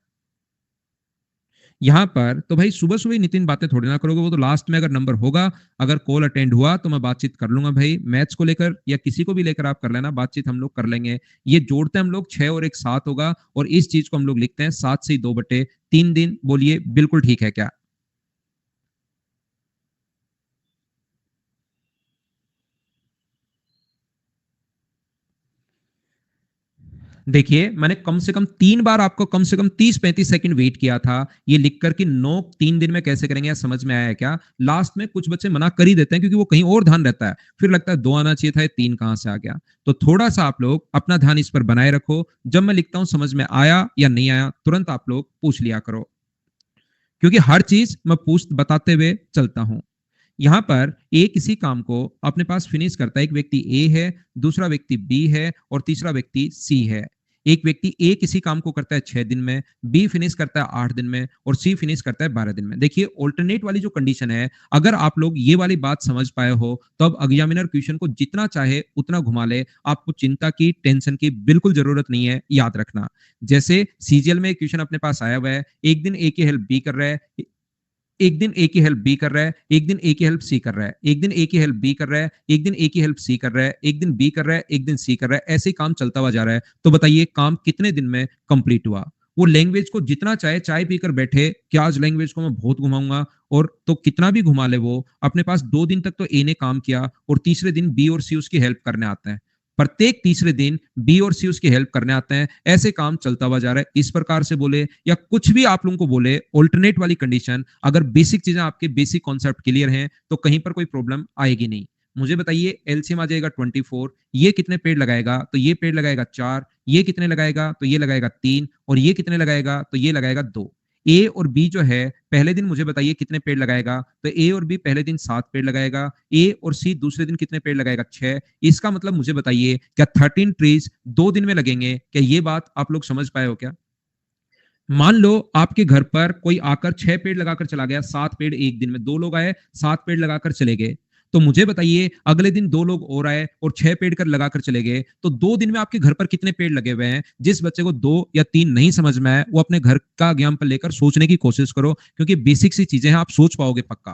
यहां पर तो भाई सुबह सुबह नितिन बातें थोड़ी ना करोगे, वो तो लास्ट में अगर नंबर होगा, अगर कॉल अटेंड हुआ तो मैं बातचीत कर लूंगा भाई। मैथ्स को लेकर या किसी को भी लेकर आप कर लेना, बातचीत हम लोग कर लेंगे। ये जोड़ते हैं हम लोग 6 और 1 7 होगा, और इस चीज को हम लोग लिखते हैं 7 से 2/3 दिन। बोलिए बिल्कुल ठीक है क्या? देखिए मैंने कम से कम 3 बार आपको कम से कम 30-35 सेकंड वेट किया था ये लिखकर कि 9 3 दिन में कैसे करेंगे, या समझ में आया है क्या? लास्ट में कुछ बच्चे मना कर ही देते हैं क्योंकि वो कहीं और ध्यान रहता है, फिर लगता है 2 आना चाहिए था, ये 3 कहां से आ गया। तो थोड़ा सा आप लोग अपना ध्यान इस पर बनाए रखो, जब मैं लिखता हूं समझ में आया या नहीं आया तुरंत आप लोग पूछ लिया करो, क्योंकि हर चीज मैं पूछ बताते हुए चलता हूं। यहां पर ए किसी काम को अपने पास फिनिश करता है, एक व्यक्ति ए है, दूसरा व्यक्ति बी है, और तीसरा व्यक्ति सी है। एक व्यक्ति ए किसी काम को करता है 6 दिन में, बी फिनिश करता है 8 दिन में, और सी फिनिश करता है 12 दिन में। देखिए ऑल्टरनेट वाली जो कंडीशन है, अगर आप लोग ये वाली बात समझ पाए हो तो अब एग्जामिनर क्वेश्चन को जितना चाहे उतना घुमा ले, आपको चिंता की, टेंशन की बिल्कुल जरूरत नहीं है। याद रखना, जैसे सीजीएल में क्वेश्चन अपने पास आया हुआ है, एक दिन ए की हेल्प बी कर रहा है, एक दिन ए की हेल्प बी कर रहा है, एक दिन ए की हेल्प सी कर रहा है, एक दिन ए की हेल्प बी कर रहा है, एक दिन ए की हेल्प सी कर रहा है, एक दिन बी कर रहा है, एक दिन सी कर रहा है, ऐसे ही काम चलता हुआ जा रहा है। तो बताइए काम कितने दिन में कंप्लीट हुआ? वो लैंग्वेज को जितना चाहे चाय पीकर बैठे कि आज लैंग्वेज को मैं बहुत घुमाऊंगा, और तो कितना भी घुमा ले वो अपने पास 2 दिन तक तो ए ने काम किया, और तीसरे दिन बी और सी उसकी हेल्प करने आते हैं। प्रत्येक तीसरे दिन बी और सी उसकी हेल्प करने आते हैं, ऐसे काम चलता हुआ जा रहा है। इस प्रकार से बोले या कुछ भी आप लोगों को बोले, ऑल्टरनेट वाली कंडीशन, अगर बेसिक चीजें आपके बेसिक कॉन्सेप्ट क्लियर हैं तो कहीं पर कोई प्रॉब्लम आएगी नहीं। मुझे बताइए एलसीएम आ जाएगा 24, ये कितने पेड़ लगाएगा, तो ये पेड़ लगाएगा 4, ये कितने लगाएगा, तो ये लगाएगा 3, और ये कितने लगाएगा, तो ये लगाएगा 2। ए और बी जो है पहले दिन मुझे बताइए कितने पेड़ लगाएगा, तो ए और बी पहले दिन 7 पेड़ लगाएगा, ए और सी दूसरे दिन कितने पेड़ लगाएगा, 6। इसका मतलब मुझे बताइए क्या 13 ट्रीज 2 दिन में लगेंगे? क्या ये बात आप लोग समझ पाए हो क्या? मान लो आपके घर पर कोई आकर 6 पेड़ लगाकर चला गया, 7 पेड़ एक दिन में, 2 लोग आए 7 पेड़ लगाकर चले गए। तो मुझे बताइए अगले दिन 2 लोग और आए और 6 पेड़ कर लगाकर चले गए, तो 2 दिन में आपके घर पर कितने पेड़ लगे हुए हैं? जिस बच्चे को 2 या 3 नहीं समझ में आए वो अपने घर का ज्ञान पर लेकर सोचने की कोशिश करो, क्योंकि बेसिक सी चीजें हैं, आप सोच पाओगे पक्का।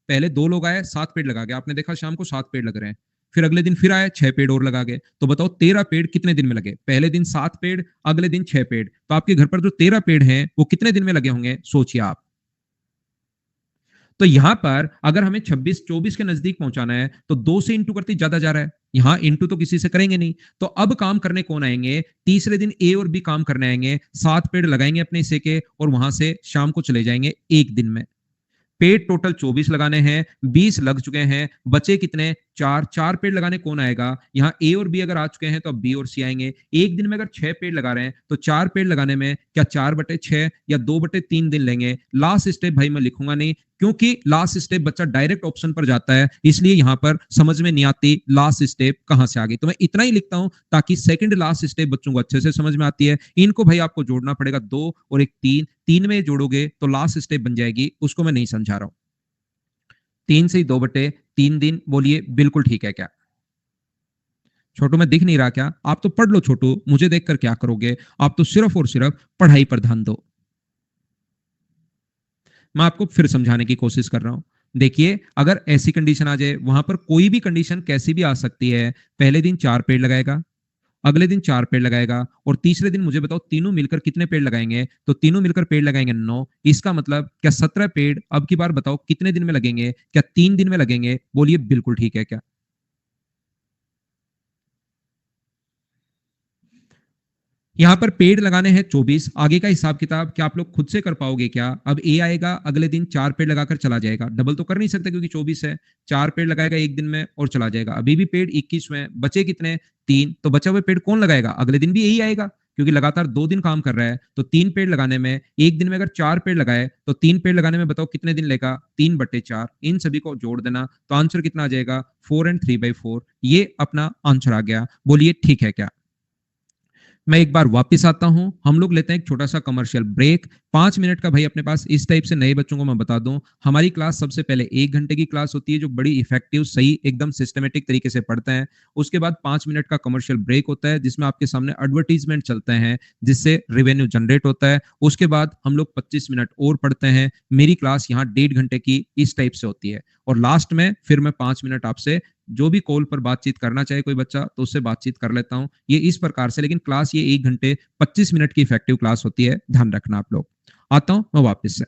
पहले 2 लोग आए 7 पेड़ लगा गए, आपने देखा शाम को 7 पेड़ लग रहे हैं, फिर अगले दिन फिर आए 6 पेड़ और लगा गए, तो बताओ 13 पेड़ कितने दिन में लगे? पहले दिन 7 पेड़, अगले दिन 6 पेड़, तो आपके घर पर जो 13 पेड़ हैं वो कितने दिन में लगे होंगे, सोचिए आप। तो यहां पर अगर हमें 26 24 के नजदीक पहुंचाना है तो 2 से इंटू करते ज्यादा जा रहा है, यहां इंटू तो किसी से करेंगे नहीं। तो अब काम करने कौन आएंगे? तीसरे दिन ए और बी काम करने आएंगे, 7 पेड़ लगाएंगे अपने हिस्से के, और वहां से शाम को चले जाएंगे 1 दिन में। पेड़ टोटल 24 लगाने हैं, 20 लग चुके हैं, बचे कितने, 4। 4 पेड़ लगाने कौन आएगा? यहाँ ए और बी अगर आ चुके हैं तो अब बी और सी आएंगे। एक दिन में अगर 6 पेड़ लगा रहे हैं तो 4 पेड़ लगाने में क्या 4/6 या 2/3 दिन लेंगे? लास्ट स्टेप भाई मैं लिखूंगा नहीं, क्योंकि लास्ट स्टेप बच्चा डायरेक्ट ऑप्शन पर जाता है, इसलिए यहां पर समझ में नहीं आती लास्ट स्टेप कहां से आ गई। तो मैं इतना ही लिखता हूं ताकि सेकंड लास्ट स्टेप बच्चों को अच्छे से समझ में आती है। इनको भाई आपको जोड़ना पड़ेगा, 2 और एक 3, 3 में जोड़ोगे तो लास्ट स्टेप बन जाएगी, उसको मैं नहीं समझा रहा हूं। 3 से 2/3 दिन, बोलिए बिल्कुल ठीक है क्या? छोटू मैं दिख नहीं रहा क्या? आप तो पढ़ लो छोटू, मुझे देखकर क्या करोगे? आप तो सिर्फ और सिर्फ पढ़ाई पर ध्यान दो। मैं आपको फिर समझाने की कोशिश कर रहा हूं। देखिए, अगर ऐसी कंडीशन आ जाए, वहां पर कोई भी कंडीशन कैसी भी आ सकती है। पहले दिन 4 पेड़ लगाएगा, अगले दिन 4 पेड़ लगाएगा, और तीसरे दिन मुझे बताओ तीनों मिलकर कितने पेड़ लगाएंगे? तो तीनों मिलकर पेड़ लगाएंगे 9। इसका मतलब क्या 17 पेड़ अब की बार बताओ कितने दिन में लगेंगे? क्या 3 दिन में लगेंगे? बोलिए बिल्कुल ठीक है क्या? यहाँ पर पेड़ लगाने हैं 24। आगे का हिसाब किताब क्या आप लोग खुद से कर पाओगे क्या? अब ए आएगा, अगले दिन 4 पेड़ लगाकर चला जाएगा, डबल तो कर नहीं सकते क्योंकि 24 है। 4 पेड़ लगाएगा एक दिन में और चला जाएगा, अभी भी पेड़ 21 में बचे कितने? 3। तो बचा हुए पेड़ कौन लगाएगा? अगले दिन भी यही आएगा, क्योंकि लगातार 2 दिन काम कर रहा है। तो 3 पेड़ लगाने में, एक दिन में अगर 4 पेड़ लगाए तो 3 पेड़ लगाने में बताओ कितने दिन लेगा? 3/4। इन सभी को जोड़ देना तो आंसर कितना आ जाएगा? 4 and 3/4। ये अपना आंसर आ गया। बोलिए ठीक है क्या? मैं एक बार वापस आता हूं, हम लोग लेते हैं एक छोटा सा कमर्शियल ब्रेक। 5 मिनट का भाई अपने पास। इस टाइप से नए बच्चों को मैं बता दूं, हमारी क्लास सबसे पहले 1 घंटे की क्लास होती है जो बड़ी इफेक्टिव, सही, एकदम सिस्टमेटिक तरीके से पढ़ते हैं। उसके बाद 5 मिनट का कमर्शियल ब्रेक होता है जिसमें आपके सामने एडवर्टीजमेंट चलते हैं, जिससे रेवेन्यू जनरेट होता है। उसके बाद हम लोग 25 मिनट और पढ़ते हैं। मेरी क्लास यहाँ 1.5 घंटे की इस टाइप से होती है, और लास्ट में फिर मैं 5 मिनट आपसे जो भी कॉल पर बातचीत करना चाहे कोई बच्चा तो उससे बातचीत कर लेता हूं। ये इस प्रकार से, लेकिन क्लास ये 1 घंटे 25 मिनट की इफेक्टिव क्लास होती है, ध्यान रखना आप लोग। आता हूं मैं वापस से।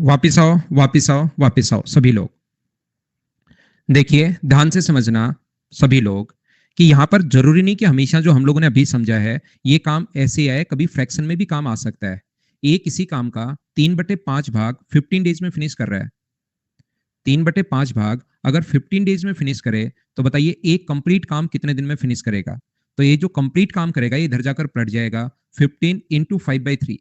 वापिस आओ, वापिस आओ, वापिस आओ सभी लोग। देखिए ध्यान से समझना सभी लोग कि यहां पर जरूरी नहीं कि हमेशा जो हम लोगों ने अभी समझा है ये काम ऐसे आए, कभी फ्रैक्शन में भी काम आ सकता है। ए किसी काम का 3/5 भाग 15 डेज में फिनिश कर रहा है। 3/5 भाग अगर 15 डेज में फिनिश करे तो बताइए एक कंप्लीट काम कितने दिन में फिनिश करेगा। तो ये जो कंप्लीट काम करेगा ये इधर जाकर पलट जाएगा 15 × 5/3।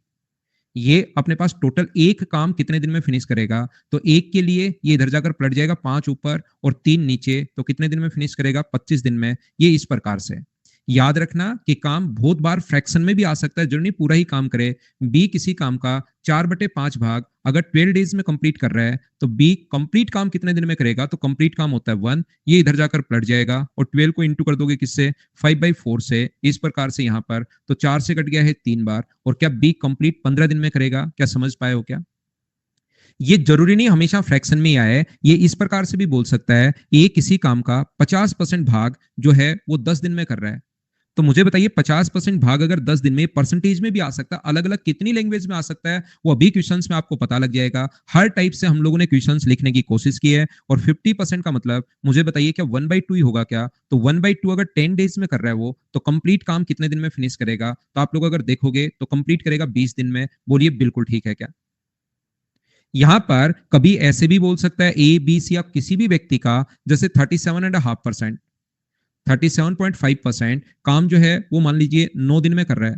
ये अपने पास टोटल एक काम कितने दिन में फिनिश करेगा। तो एक के लिए ये इधर जाकर पलट जाएगा 5 ऊपर और 3 नीचे, तो कितने दिन में फिनिश करेगा 25 दिन में। ये इस प्रकार से याद रखना कि काम बहुत बार फ्रैक्शन में भी आ सकता है, जरूरी नहीं पूरा ही काम करे। बी किसी काम का 4/5 भाग अगर 12 डेज में कंप्लीट कर रहा है तो बी कंप्लीट काम कितने दिन में करेगा। तो कंप्लीट काम होता है 1, ये इधर जाकर पलट जाएगा और 12 को इंटू कर दोगे किससे 5/4 से, इस प्रकार से यहां पर तो 4 से कट गया है 3 बार। और क्या बी कंप्लीट 15 दिन में करेगा, क्या समझ पाए हो क्या। ये जरूरी नहीं हमेशा फ्रैक्शन में ही आए, ये इस प्रकार से भी बोल सकता है ए किसी काम का 50% भाग जो है वो 10 दिन में कर रहा है। तो मुझे बताइए 50% भाग अगर 10 दिन में परसेंटेज में भी आ सकता है, अलग अलग कितनी लैंग्वेज में आ सकता है वो अभी क्वेश्चंस में आपको पता लग जाएगा। हर टाइप से हम लोगों ने क्वेश्चंस लिखने की कोशिश की है। और 50% का मतलब मुझे बताइए क्या 1/2 ही होगा क्या। तो 1/2 अगर 10 डेज में कर रहा है वो तो कंप्लीट काम कितने दिन में फिनिश करेगा। तो आप लोग अगर देखोगे तो कंप्लीट करेगा 20 दिन में। बोलिए बिल्कुल ठीक है क्या। यहां पर कभी ऐसे भी बोल सकता है ए बी सी या किसी भी व्यक्ति का, जैसे 37.5%, 37.5% काम जो है वो मान लीजिए 9 दिन में कर रहा है।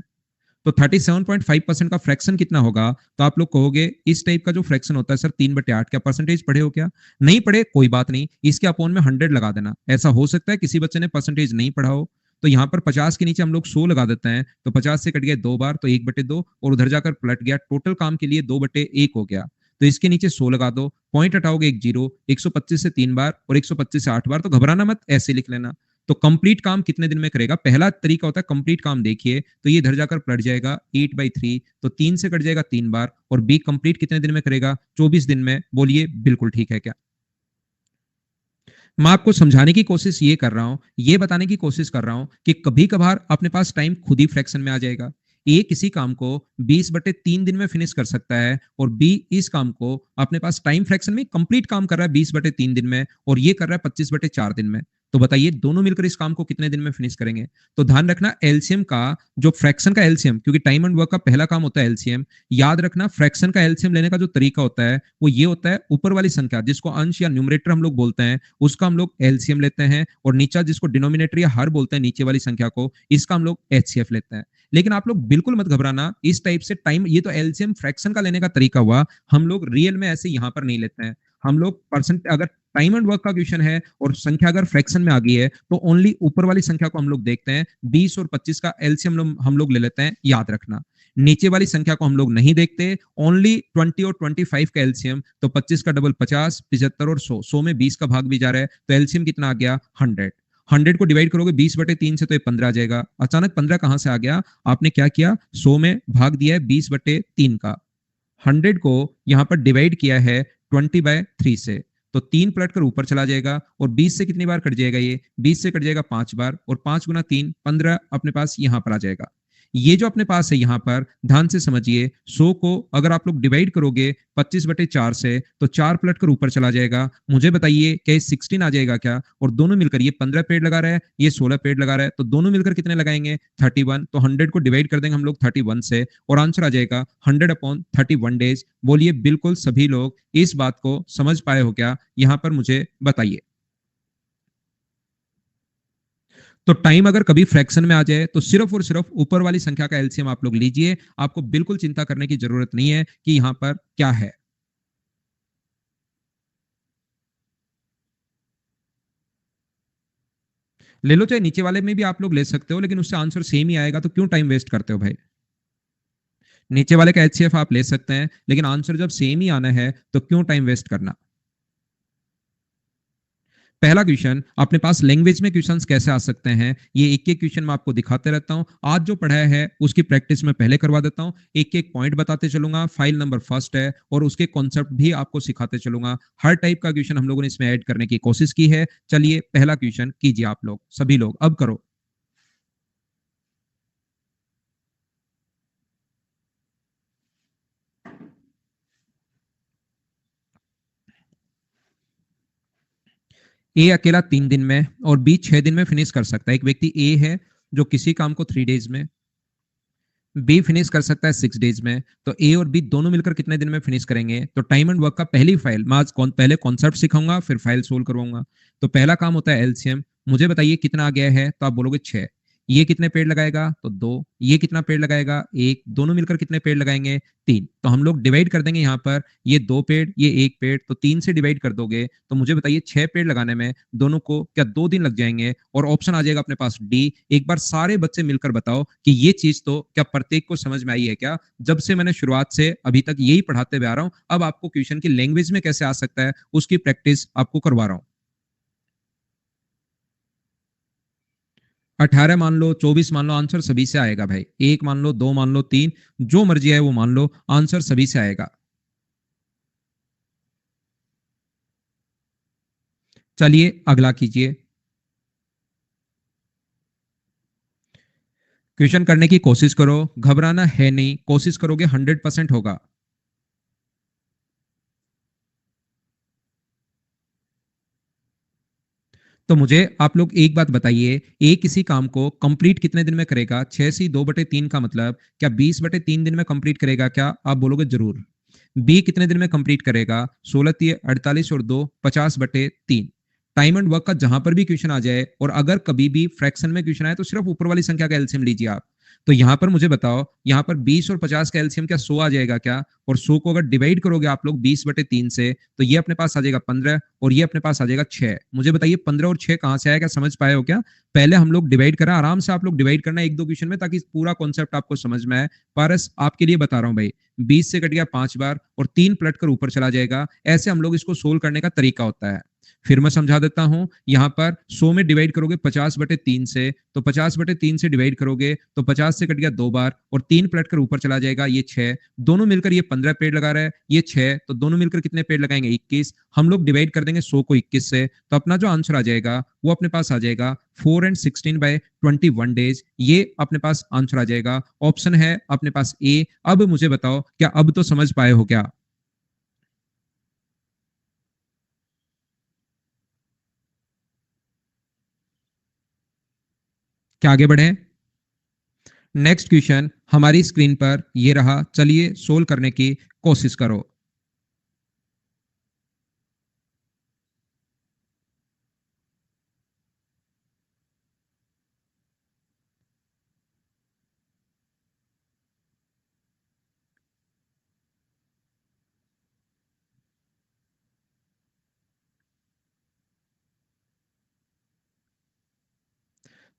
तो 37.5% का फ्रैक्शन कितना होगा। तो आप लोग कहोगे इस टाइप का जो फ्रैक्शन होता है सर 3/8, क्या परसेंटेज पढ़े हो क्या। नहीं पढ़े कोई बात नहीं, इसके अपोन में 100 लगा देना। ऐसा हो सकता है किसी बच्चे ने परसेंटेज नहीं पढ़ा हो। तो यहाँ पर 50 के नीचे हम लोग 100 लगा देते हैं, तो 50 से कट गया 2 बार तो 1/2 और उधर जाकर पलट गया, टोटल काम के लिए 2/1 हो गया। तो इसके नीचे 100 लगा दो, पॉइंट हटाओगे एक जीरो, 125 से 3 बार और 125 से 8 बार। तो घबराना मत, ऐसे लिख लेना। तो कंप्लीट काम कितने दिन में करेगा, पहला तरीका होता है कंप्लीट काम। देखिए तो ये इधर जाकर पलट जाएगा 8/3, तो 3 से कट जाएगा 3 बार। और बी कंप्लीट कितने दिन में करेगा 24 दिन में। बोलिए बिल्कुल ठीक है क्या। मैं आपको समझाने की कोशिश ये कर रहा हूं, ये बताने की कोशिश कर रहा हूं कि कभी कभार अपने पास टाइम खुद ही फ्रैक्शन में आ जाएगा। ए किसी काम को 20/3 दिन में फिनिश कर सकता है और बी इस काम को अपने पास टाइम फ्रैक्शन में कंप्लीट काम कर रहा है 20/3 दिन में और ये कर रहा है 25/4 दिन में। तो बताइए दोनों मिलकर इस काम को कितने दिन में फिनिश करेंगे। तो ध्यान रखना एलसीएम का, जो फ्रैक्शन का एलसीएम, क्योंकि टाइम एंड वर्क का पहला काम होता है एलसीएम। याद रखना फ्रैक्शन का एलसीएम लेने का जो तरीका होता है वो ये होता है, ऊपर वाली संख्या जिसको अंश या न्यूमरेटर हम लोग बोलते हैं उसका हम लोग एलसीएम लेते हैं, और नीचा जिसको डिनोमिनेटर या हर बोलते हैं नीचे वाली संख्या को, इसका हम लोग एचसीएफ लेते हैं। लेकिन आप लोग बिल्कुल मत घबराना, इस टाइप से टाइम, ये तो एलसीएम फ्रैक्शन का लेने का तरीका हुआ, हम लोग रियल में ऐसे यहां पर नहीं लेते हैं। हम लोग परसेंट, अगर टाइम एंड वर्क का क्वेश्चन है और संख्या अगर फ्रैक्शन में आ गई है तो ओनली ऊपर वाली संख्या को हम लोग देखते हैं, 20 और 25 का एलसीएम हम लोग ले लेते हैं, याद रखना। नीचे वाली संख्या को हम लोग नहीं देखते, ओनली 20 और 25 का एलसीएम। तो 25 का डबल 50, 75 और 100, 100 में 20 का भाग भी जा रहा है, तो एलसीएम कितना आ गया 100। 100 को डिवाइड करोगे 20/3 से तो ये 15 आ जाएगा। अचानक 15 कहां से आ गया, आपने क्या किया 100 में भाग दिया है 20/3 का। 100 को यहां पर डिवाइड किया है 20/3 से, तो 3 पलट कर ऊपर चला जाएगा और 20 से कितनी बार कट जाएगा, ये 20 से कट जाएगा 5 बार और 5 गुना 3 15 अपने पास यहां पर आ जाएगा। ये जो अपने पास है यहां पर ध्यान से समझिए, 100 को अगर आप लोग डिवाइड करोगे 25/4 से तो 4 पलट कर ऊपर चला जाएगा। मुझे बताइए क्या 16 आ जाएगा क्या। और दोनों मिलकर, ये 15 पेड़ लगा रहा है, ये 16 पेड़ लगा रहा है, तो दोनों मिलकर कितने लगाएंगे 31। तो 100 को डिवाइड कर देंगे हम लोग 31 से और आंसर आ जाएगा 100/31 डेज। बोलिए बिल्कुल सभी लोग इस बात को समझ पाए हो क्या, यहां पर मुझे बताइए। तो टाइम अगर कभी फ्रैक्शन में आ जाए तो सिर्फ और सिर्फ ऊपर वाली संख्या का एलसीएम आप लोग लीजिए, आपको बिल्कुल चिंता करने की जरूरत नहीं है कि यहां पर क्या है। ले लो, चाहे नीचे वाले में भी आप लोग ले सकते हो, लेकिन उससे आंसर सेम ही आएगा, तो क्यों टाइम वेस्ट करते हो भाई। नीचे वाले का एचसीएफ आप ले सकते हैं, लेकिन आंसर जब सेम ही आना है तो क्यों टाइम वेस्ट करना। पहला क्वेश्चन, अपने पास लैंग्वेज में क्वेश्चंस कैसे आ सकते हैं, ये एक एक क्वेश्चन मैं आपको दिखाते रहता हूं। आज जो पढ़ाया है उसकी प्रैक्टिस में पहले करवा देता हूं, एक एक पॉइंट बताते चलूंगा, फाइल नंबर फर्स्ट है और उसके कॉन्सेप्ट भी आपको सिखाते चलूंगा। हर टाइप का क्वेश्चन हम लोगों ने इसमें ऐड करने की कोशिश की है। चलिए पहला क्वेश्चन कीजिए आप लोग, सभी लोग अब करो। ए अकेला 3 दिन में और बी 6 दिन में फिनिश कर सकता है। एक व्यक्ति ए है जो किसी काम को 3 डेज में, बी फिनिश कर सकता है 6 डेज में, तो ए और बी दोनों मिलकर कितने दिन में फिनिश करेंगे? तो टाइम एंड वर्क का पहली फाइल मैं आज पहले कॉन्सेप्ट सिखाऊंगा, फिर फाइल सोल्व करवाऊंगा। तो पहला काम होता है एलसीएम। मुझे बताइए कितना आ गया है, तो आप बोलोगे 6। ये कितने पेड़ लगाएगा? तो 2। ये कितना पेड़ लगाएगा? 1। दोनों मिलकर कितने पेड़ लगाएंगे? 3। तो हम लोग डिवाइड कर देंगे यहाँ पर, ये 2 पेड़, ये 1 पेड़, तो 3 से डिवाइड कर दोगे तो मुझे बताइए 6 पेड़ लगाने में दोनों को क्या 2 दिन लग जाएंगे? और ऑप्शन आ जाएगा अपने पास डी। एक बार सारे बच्चे मिलकर बताओ कि ये चीज तो क्या प्रत्येक को समझ में आई है क्या? जब से मैंने शुरुआत से अभी तक यही पढ़ाते हुए आ रहा हूं, अब आपको क्वेश्चन की लैंग्वेज में कैसे आ सकता है उसकी प्रैक्टिस आपको करवा रहा हूं। 18 मान लो, 24 मान लो, आंसर सभी से आएगा भाई। 1 मान लो, 2 मान लो, 3, जो मर्जी है वो मान लो, आंसर सभी से आएगा। चलिए अगला कीजिए। क्वेश्चन करने की कोशिश करो, घबराना है नहीं, कोशिश करोगे 100% होगा। तो मुझे आप लोग एक बात बताइए, ए किसी काम को कंप्लीट कितने दिन में करेगा? 6 सी 2/3 का मतलब क्या 20/3 दिन में कंप्लीट करेगा क्या? आप बोलोगे जरूर। बी कितने दिन में कंप्लीट करेगा? 16 × 3 = 48 और 2 50/3। टाइम एंड वर्क का जहां पर भी क्वेश्चन आ जाए और अगर कभी भी फ्रैक्शन में क्वेश्चन आए तो सिर्फ ऊपर वाली संख्या का एलसीएम लीजिए आप। तो यहां पर मुझे बताओ, यहां पर 20 और 50 का एलसीएम क्या 100 आ जाएगा क्या? और 100 को अगर डिवाइड करोगे आप लोग 20/3 से तो ये अपने पास आ जाएगा 15 और ये अपने पास आ जाएगा 6। मुझे बताइए 15 और 6 कहां से आएगा, समझ पाए हो क्या? पहले हम लोग डिवाइड करें, आराम से आप लोग डिवाइड करना एक दो क्वेश्चन में ताकि पूरा कॉन्सेप्ट आपको समझ में आए। पारस आपके लिए बता रहा हूं भाई, 20 से कट गया 5 बार और 3 पलट कर ऊपर चला जाएगा। ऐसे हम लोग इसको सोल्व करने का तरीका होता है। फिर मैं समझा देता हूं, यहां पर 100 में डिवाइड करोगे 50/3 से, तो 50/3 से डिवाइड करोगे तो 50 से कट गया 2 बार और 3 पलट कर ऊपर चला जाएगा, ये 6। दोनों मिलकर ये 15 पेड़ लगा रहा है, ये 6, तो दोनों मिलकर कितने पेड़ लगाएंगे? 21। हम लोग डिवाइड कर देंगे 100 को 21 से, तो अपना जो आंसर आ जाएगा वो अपने पास आ जाएगा 4 and 16/21 डेज। ये अपने पास आंसर आ जाएगा। ऑप्शन है अपने पास ए। अब मुझे बताओ, क्या अब तो समझ पाए हो क्या? क्या आगे बढ़े? नेक्स्ट क्वेश्चन हमारी स्क्रीन पर ये रहा, चलिए सोल्व करने की कोशिश करो।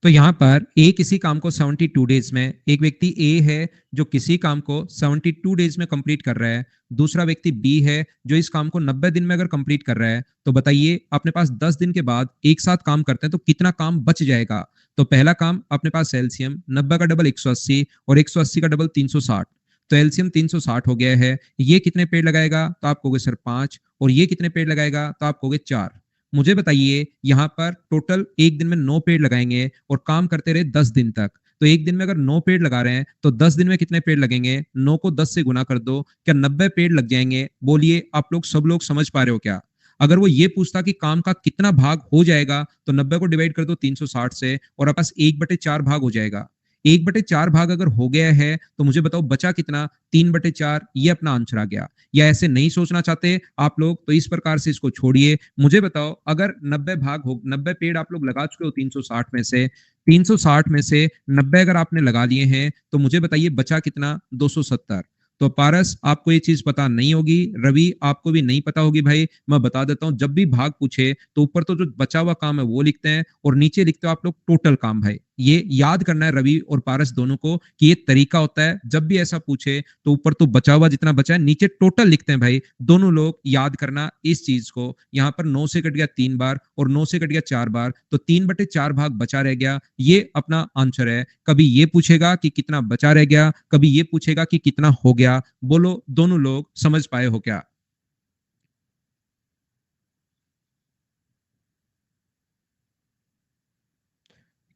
तो यहां पर ए किसी काम को 72 डेज में, एक व्यक्ति ए है जो किसी काम को 72 डेज में कंप्लीट कर रहा है, दूसरा व्यक्ति बी है जो इस काम को 90 दिन में अगर कंप्लीट कर रहा है, तो बताइए अपने पास 10 दिन के बाद एक साथ काम करते हैं तो कितना काम बच जाएगा? तो पहला काम अपने पास एलसीएम, 90 का डबल 180 और 180 का डबल 360। तो एलसीएम 360 हो गया है। ये कितने पेड़ लगाएगा? तो आप कहोगे सर 5। और ये कितने पेड़ लगाएगा? तो आप कहोगे 4। मुझे बताइए यहाँ पर टोटल एक दिन में 9 पेड़ लगाएंगे और काम करते रहे 10 दिन तक, तो एक दिन में अगर 9 पेड़ लगा रहे हैं तो 10 दिन में कितने पेड़ लगेंगे? 9 को 10 से गुना कर दो, क्या 90 पेड़ लग जाएंगे? बोलिए आप लोग, सब लोग समझ पा रहे हो क्या? अगर वो ये पूछता कि काम का कितना भाग हो जाएगा तो 90 को डिवाइड कर दो 360 से और आप पास 1/4 भाग हो जाएगा। 1/4 भाग अगर हो गया है तो मुझे बताओ बचा कितना? 3/4। ये अपना आंसर आ गया। या ऐसे नहीं सोचना चाहते आप लोग तो इस प्रकार से इसको छोड़िए। मुझे बताओ अगर 90 पेड़ आप लोग लगा चुके हो 360 में से, 360 में से 90 अगर आपने लगा लिए हैं तो मुझे बताइए बचा कितना? 270। तो पारस आपको ये चीज पता नहीं होगी, रवि आपको भी नहीं पता होगी भाई। मैं बता देता हूं, जब भी भाग पूछे तो ऊपर तो जो बचा हुआ काम है वो लिखते हैं और नीचे लिखते हो आप लोग टोटल काम। भाई ये याद करना है रवि और पारस दोनों को कि ये तरीका होता है, जब भी ऐसा पूछे तो ऊपर तो बचा हुआ जितना बचा है नीचे टोटल लिखते हैं। भाई दोनों लोग याद करना इस चीज को। यहाँ पर 9 से कट गया 3 बार और 9 से कट गया 4 बार, तो 3/4 भाग बचा रह गया। ये अपना आंसर है। कभी ये पूछेगा कि कितना बचा रह गया, कभी ये पूछेगा कि कितना हो गया। बोलो दोनों लोग समझ पाए हो क्या?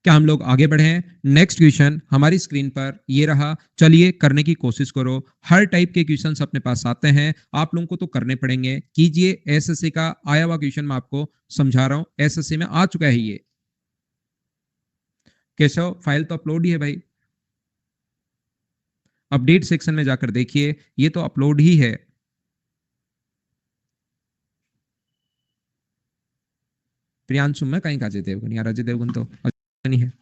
क्या हम लोग आगे बढ़े हैं? नेक्स्ट क्वेश्चन हमारी स्क्रीन पर ये रहा। चलिए करने की कोशिश करो। हर टाइप के क्वेश्चंस अपने पास आते हैं, आप लोगों को तो करने पड़ेंगे। कीजिए। एसएससी का आया हुआ क्वेश्चन मैं आपको समझा रहा हूं, एसएससी में आ चुका है ये। केशव, फाइल तो अपलोड ही है भाई, अपडेट सेक्शन में जाकर देखिए, ये तो अपलोड ही है। प्रियांशु में कहीं का अजय देवगन, यार अजय देवगन तो नहीं है।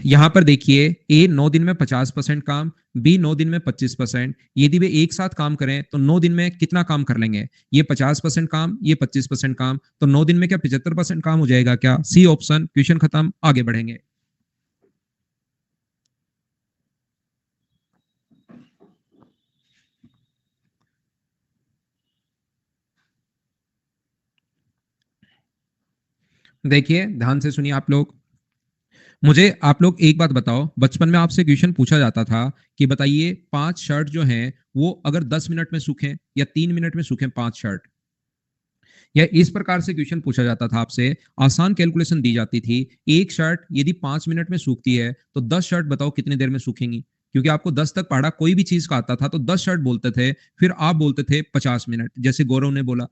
यहां पर देखिए, ए 9 दिन में 50% काम, बी 9 दिन में 25%। यदि वे एक साथ काम करें तो 9 दिन में कितना काम कर लेंगे? ये 50% काम, ये 25% काम, तो 9 दिन में क्या 75% काम हो जाएगा क्या? C option. क्वेश्चन खत्म, आगे बढ़ेंगे। देखिए ध्यान से सुनिए आप लोग। मुझे आप लोग एक बात बताओ, बचपन में आपसे क्वेश्चन पूछा जाता था कि बताइए 5 शर्ट जो हैं वो अगर 10 मिनट में सूखें या 3 मिनट में सूखें 5 शर्ट, या इस प्रकार से क्वेश्चन पूछा जाता था आपसे। आसान कैलकुलेशन दी जाती थी। एक शर्ट यदि 5 मिनट में सूखती है तो 10 शर्ट बताओ कितनी देर में सूखेंगी? क्योंकि आपको 10 तक पढ़ा कोई भी चीज का आता था तो 10 शर्ट बोलते थे, फिर आप बोलते थे 50 मिनट, जैसे गौरव ने बोला।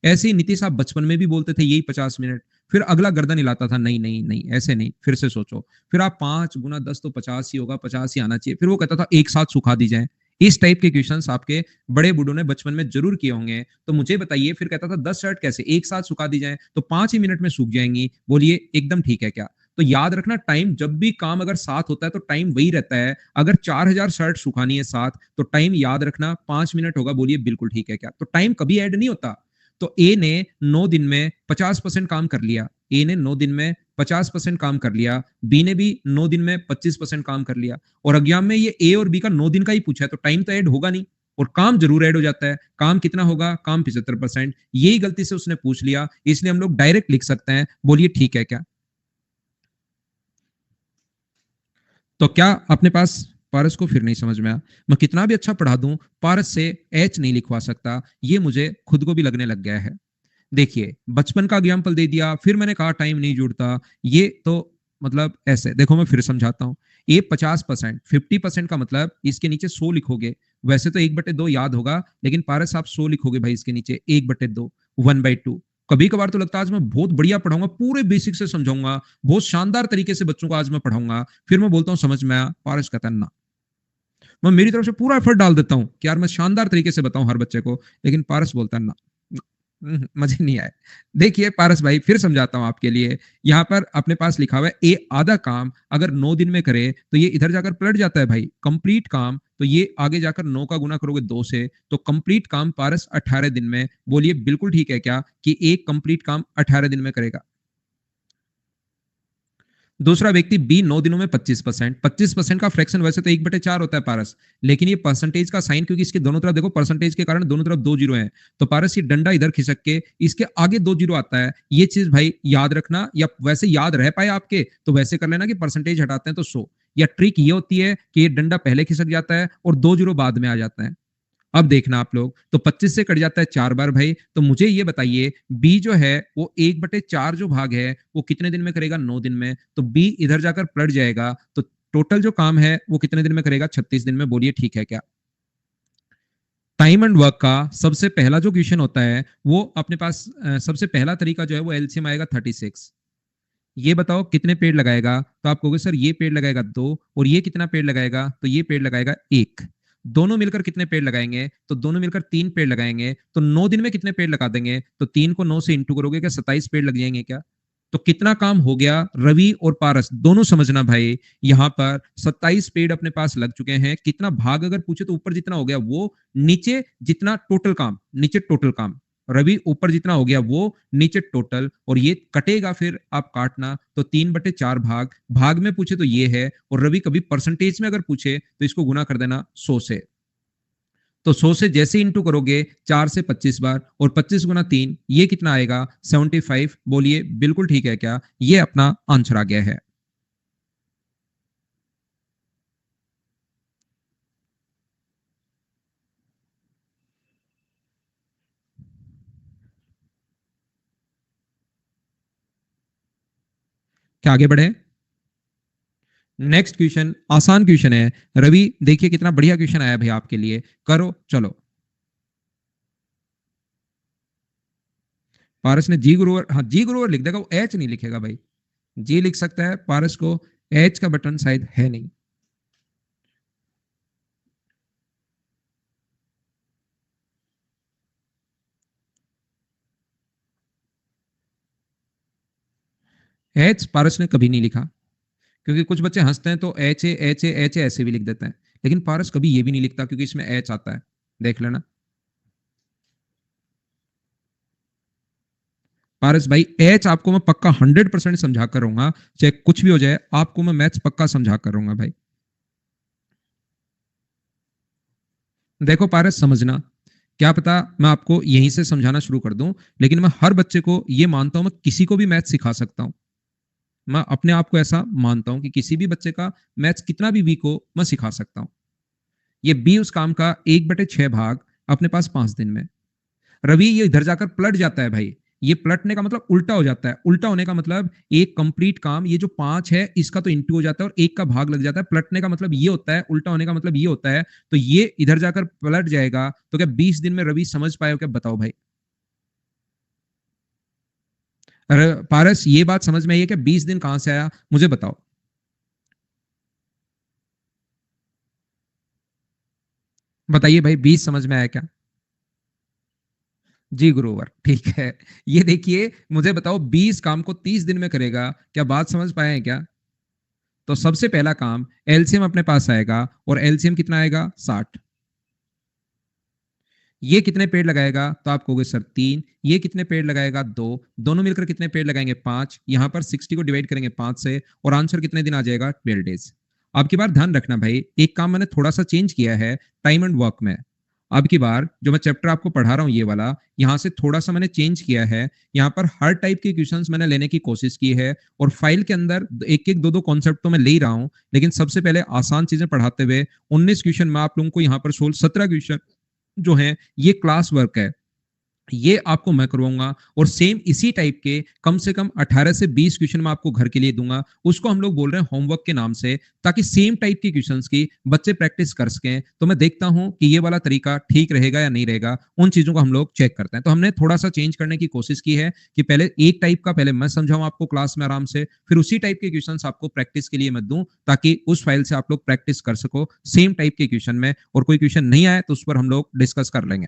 ऐसे ही नीतीश आप बचपन में भी बोलते थे यही 50 मिनट, फिर अगला गर्दन हिलाता था, नहीं नहीं नहीं ऐसे नहीं, फिर से सोचो। फिर आप 5 गुना 10 तो 50 ही होगा, 50 ही आना चाहिए, फिर वो कहता था एक साथ सुखा दी जाए। इस टाइप के क्वेश्चंस आपके बड़े बूढ़ों ने बचपन में जरूर किए होंगे। तो मुझे बताइए, फिर कहता था 10 शर्ट कैसे एक साथ सुखा दी जाए, तो 5 ही मिनट में सूख जाएंगी, बोलिए एकदम ठीक है क्या? तो याद रखना, टाइम जब भी काम अगर साथ होता है तो टाइम वही रहता है। अगर 4000 शर्ट सुखानी है साथ, तो टाइम याद रखना 5 मिनट होगा, बोलिए बिल्कुल ठीक है क्या? तो टाइम कभी ऐड नहीं होता। तो ए ने 9 दिन में 50% काम कर लिया, ए ने 9 दिन में 50% काम कर लिया, बी ने भी 9 दिन में 25% काम कर लिया। और एग्जाम में ये ए और बी का 9 दिन का ही पूछा है, तो टाइम तो ऐड होगा नहीं, और काम जरूर ऐड हो जाता है। काम कितना होगा? काम 75%। यही गलती से उसने पूछ लिया, इसलिए हम लोग डायरेक्ट लिख सकते हैं, बोलिए ठीक है क्या? तो क्या अपने पास पारस को फिर नहीं समझ में आया? मैं कितना भी अच्छा पढ़ा दूं, पारस से एच नहीं लिखवा सकता, ये मुझे खुद को भी लगने लग गया है। देखिए बचपन का एग्जाम्पल दे दिया, फिर मैंने कहा टाइम नहीं जुड़ता, ये तो मतलब ऐसे देखो, मैं फिर समझाता हूँ। ये 50%, 50% का मतलब इसके नीचे 100 लिखोगे। वैसे तो 1/2 याद होगा, लेकिन पारस आप 100 लिखोगे भाई इसके नीचे, 1/2, 1/2। कभी कभार तो लगता है आज मैं बहुत बढ़िया पढ़ाऊंगा, पूरे बेसिक से समझाऊंगा, बहुत शानदार तरीके से बच्चों को आज मैं पढ़ाऊंगा, फिर मैं बोलता हूँ समझ में आया, पारस कहता है ना। मैं मेरी तरफ से पूरा एफर्ट डाल देता हूँ कि यार मैं शानदार तरीके से बताऊं हर बच्चे को, लेकिन पारस बोलता है ना, मजे नहीं आए। देखिए पारस भाई, फिर समझाता हूं आपके लिए। यहां पर अपने पास लिखा हुआ है ए आधा काम अगर 9 दिन में करे तो ये इधर जाकर पलट जाता है भाई, कंप्लीट काम, तो ये आगे जाकर 9 का गुना करोगे 2 से, तो कंप्लीट काम पारस 18 दिन में, बोलिए बिल्कुल ठीक है क्या कि एक कंप्लीट काम 18 दिन में करेगा? दूसरा व्यक्ति बी 9 दिनों में 25%, 25% का फ्रैक्शन वैसे तो 1/4 होता है पारस, लेकिन ये परसेंटेज का साइन, क्योंकि इसके दोनों तरफ देखो परसेंटेज के कारण दोनों तरफ 2 जीरो हैं, तो पारस ये डंडा इधर खिसक के इसके आगे 2 जीरो आता है। ये चीज भाई याद रखना, या वैसे याद रह पाए आपके तो वैसे कर लेना कि परसेंटेज हटाते हैं तो 100, या ट्रिक ये होती है कि ये डंडा पहले खिसक जाता है और 2 जीरो बाद में आ जाता है। अब देखना आप लोग, तो 25 से कट जाता है 4 बार भाई, तो मुझे ये बताइए बी जो है वो 1/4 जो भाग है वो कितने दिन में करेगा? 9 दिन में, तो बी इधर जाकर पलट जाएगा, तो टोटल जो काम है वो कितने दिन में करेगा? 36 दिन में, बोलिए ठीक है क्या? टाइम एंड वर्क का सबसे पहला जो क्वेश्चन होता है वो अपने पास सबसे पहला तरीका जो है वो एलसीएम आएगा 36। ये बताओ कितने पेड़ लगाएगा? तो आप कहोगे सर ये पेड़ लगाएगा 2, और ये कितना पेड़ लगाएगा? तो ये पेड़ लगाएगा 1। दोनों मिलकर कितने पेड़ लगाएंगे? तो दोनों मिलकर 3 पेड़ लगाएंगे। तो 9 दिन में कितने पेड़ लगा देंगे? तो 3 को 9 से इंटू करोगे, क्या 27 पेड़ लग जाएंगे क्या? तो कितना काम हो गया? रवि और पारस दोनों समझना भाई, यहां पर 27 पेड़ अपने पास लग चुके हैं। कितना भाग अगर पूछे तो ऊपर जितना हो गया वो, नीचे जितना टोटल काम, नीचे टोटल काम, रवि ऊपर जितना हो गया वो, नीचे टोटल, और ये कटेगा फिर आप काटना, तो 3/4 भाग, भाग में पूछे तो ये है, और रवि कभी परसेंटेज में अगर पूछे तो इसको गुना कर देना 100 से। तो 100 से जैसे इंटू करोगे 4 से 25 बार, और 25 गुना 3 ये कितना आएगा? 75। बोलिए बिल्कुल ठीक है क्या? ये अपना आंसर आ गया है। क्या आगे बढ़े? नेक्स्ट क्वेश्चन आसान क्वेश्चन है। रवि देखिए कितना बढ़िया क्वेश्चन आया भाई आपके लिए, करो चलो। पारस ने जी गुरुवर, हाँ जी गुरुवर लिख देगा, वो एच नहीं लिखेगा भाई। जी लिख सकता है, पारस को एच का बटन शायद है नहीं। एच पारस ने कभी नहीं लिखा, क्योंकि कुछ बच्चे हंसते हैं तो H A H A H A ऐसे भी लिख देते हैं, लेकिन पारस कभी ये भी नहीं लिखता क्योंकि इसमें एच आता है। देख लेना पारस भाई, एच आपको मैं पक्का 100% समझा कर रहूंगा, चाहे कुछ भी हो जाए, आपको मैं मैथ्स पक्का समझा कर रहूंगा भाई। देखो पारस समझना, क्या पता मैं आपको यहीं से समझाना शुरू कर दूं, लेकिन मैं हर बच्चे को ये मानता हूं, मैं किसी को भी मैथ्स सिखा सकता हूं। मैं अपने आप को ऐसा मानता हूं कि किसी भी बच्चे का मैथ्स कितना भी वीक हो, मैं सिखा सकता हूं। ये बी उस काम का 1/6 भाग अपने पास 5 दिन में। रवि ये इधर जाकर पलट जाता है भाई, ये पलटने का मतलब उल्टा हो जाता है। उल्टा होने का मतलब एक कंप्लीट काम, ये जो 5 है इसका तो इंटू हो जाता है और एक का भाग लग जाता है। पलटने का मतलब ये होता है, उल्टा होने का मतलब ये होता है। तो ये इधर जाकर पलट जाएगा। तो क्या 20 दिन में रवि समझ पाए हो क्या? बताओ भाई। अरे पारस ये बात समझ में आई है कि 20 दिन कहां से आया, मुझे बताओ। बताइए भाई, 20 समझ में आया क्या? जी गुरुवर, ठीक है। ये देखिए मुझे बताओ, 20 काम को 30 दिन में करेगा, क्या बात समझ पाए हैं क्या? तो सबसे पहला काम, एलसीएम अपने पास आएगा, और एलसीएम कितना आएगा? 60। ये कितने पेड़ लगाएगा? तो आप कहोगे सर 3। ये कितने पेड़ लगाएगा? 2। दोनों मिलकर कितने पेड़ लगाएंगे? 5। यहां पर 60 को डिवाइड करेंगे 5 से, और आंसर कितने दिन आ जाएगा? 12 डेज। अब की बार ध्यान रखना भाई, एक काम मैंने थोड़ा सा चेंज किया है टाइम एंड वर्क में। अब की बार जो मैं चैप्टर आपको पढ़ा रहा हूं ये वाला, यहां से थोड़ा सा मैंने चेंज किया है। यहाँ पर हर टाइप के क्वेश्चंस मैंने लेने की कोशिश की है, और फाइल के अंदर एक एक दो दो कॉन्सेप्ट तो मैं ले ही रहा हूं, लेकिन सबसे पहले आसान चीजें पढ़ाते हुए 19 क्वेश्चन मैं आप लोगों को यहाँ पर 17 क्वेश्चन जो है ये क्लास वर्क है, ये आपको मैं करवाऊंगा। और सेम इसी टाइप के कम से कम 18 से 20 क्वेश्चन मैं आपको घर के लिए दूंगा, उसको हम लोग बोल रहे हैं होमवर्क के नाम से, ताकि सेम टाइप के क्वेश्चंस की बच्चे प्रैक्टिस कर सकें। तो मैं देखता हूं कि ये वाला तरीका ठीक रहेगा या नहीं रहेगा, उन चीजों को हम लोग चेक करते हैं। तो हमने थोड़ा सा चेंज करने की कोशिश की है कि पहले एक टाइप का पहले मैं समझाऊं आपको क्लास में आराम से, फिर उसी टाइप के क्वेश्चन आपको प्रैक्टिस के लिए मैं दूं, ताकि उस फाइल से आप लोग प्रैक्टिस कर सको सेम टाइप के क्वेश्चन में, और कोई क्वेश्चन नहीं आए तो उस पर हम लोग डिस्कस कर लेंगे।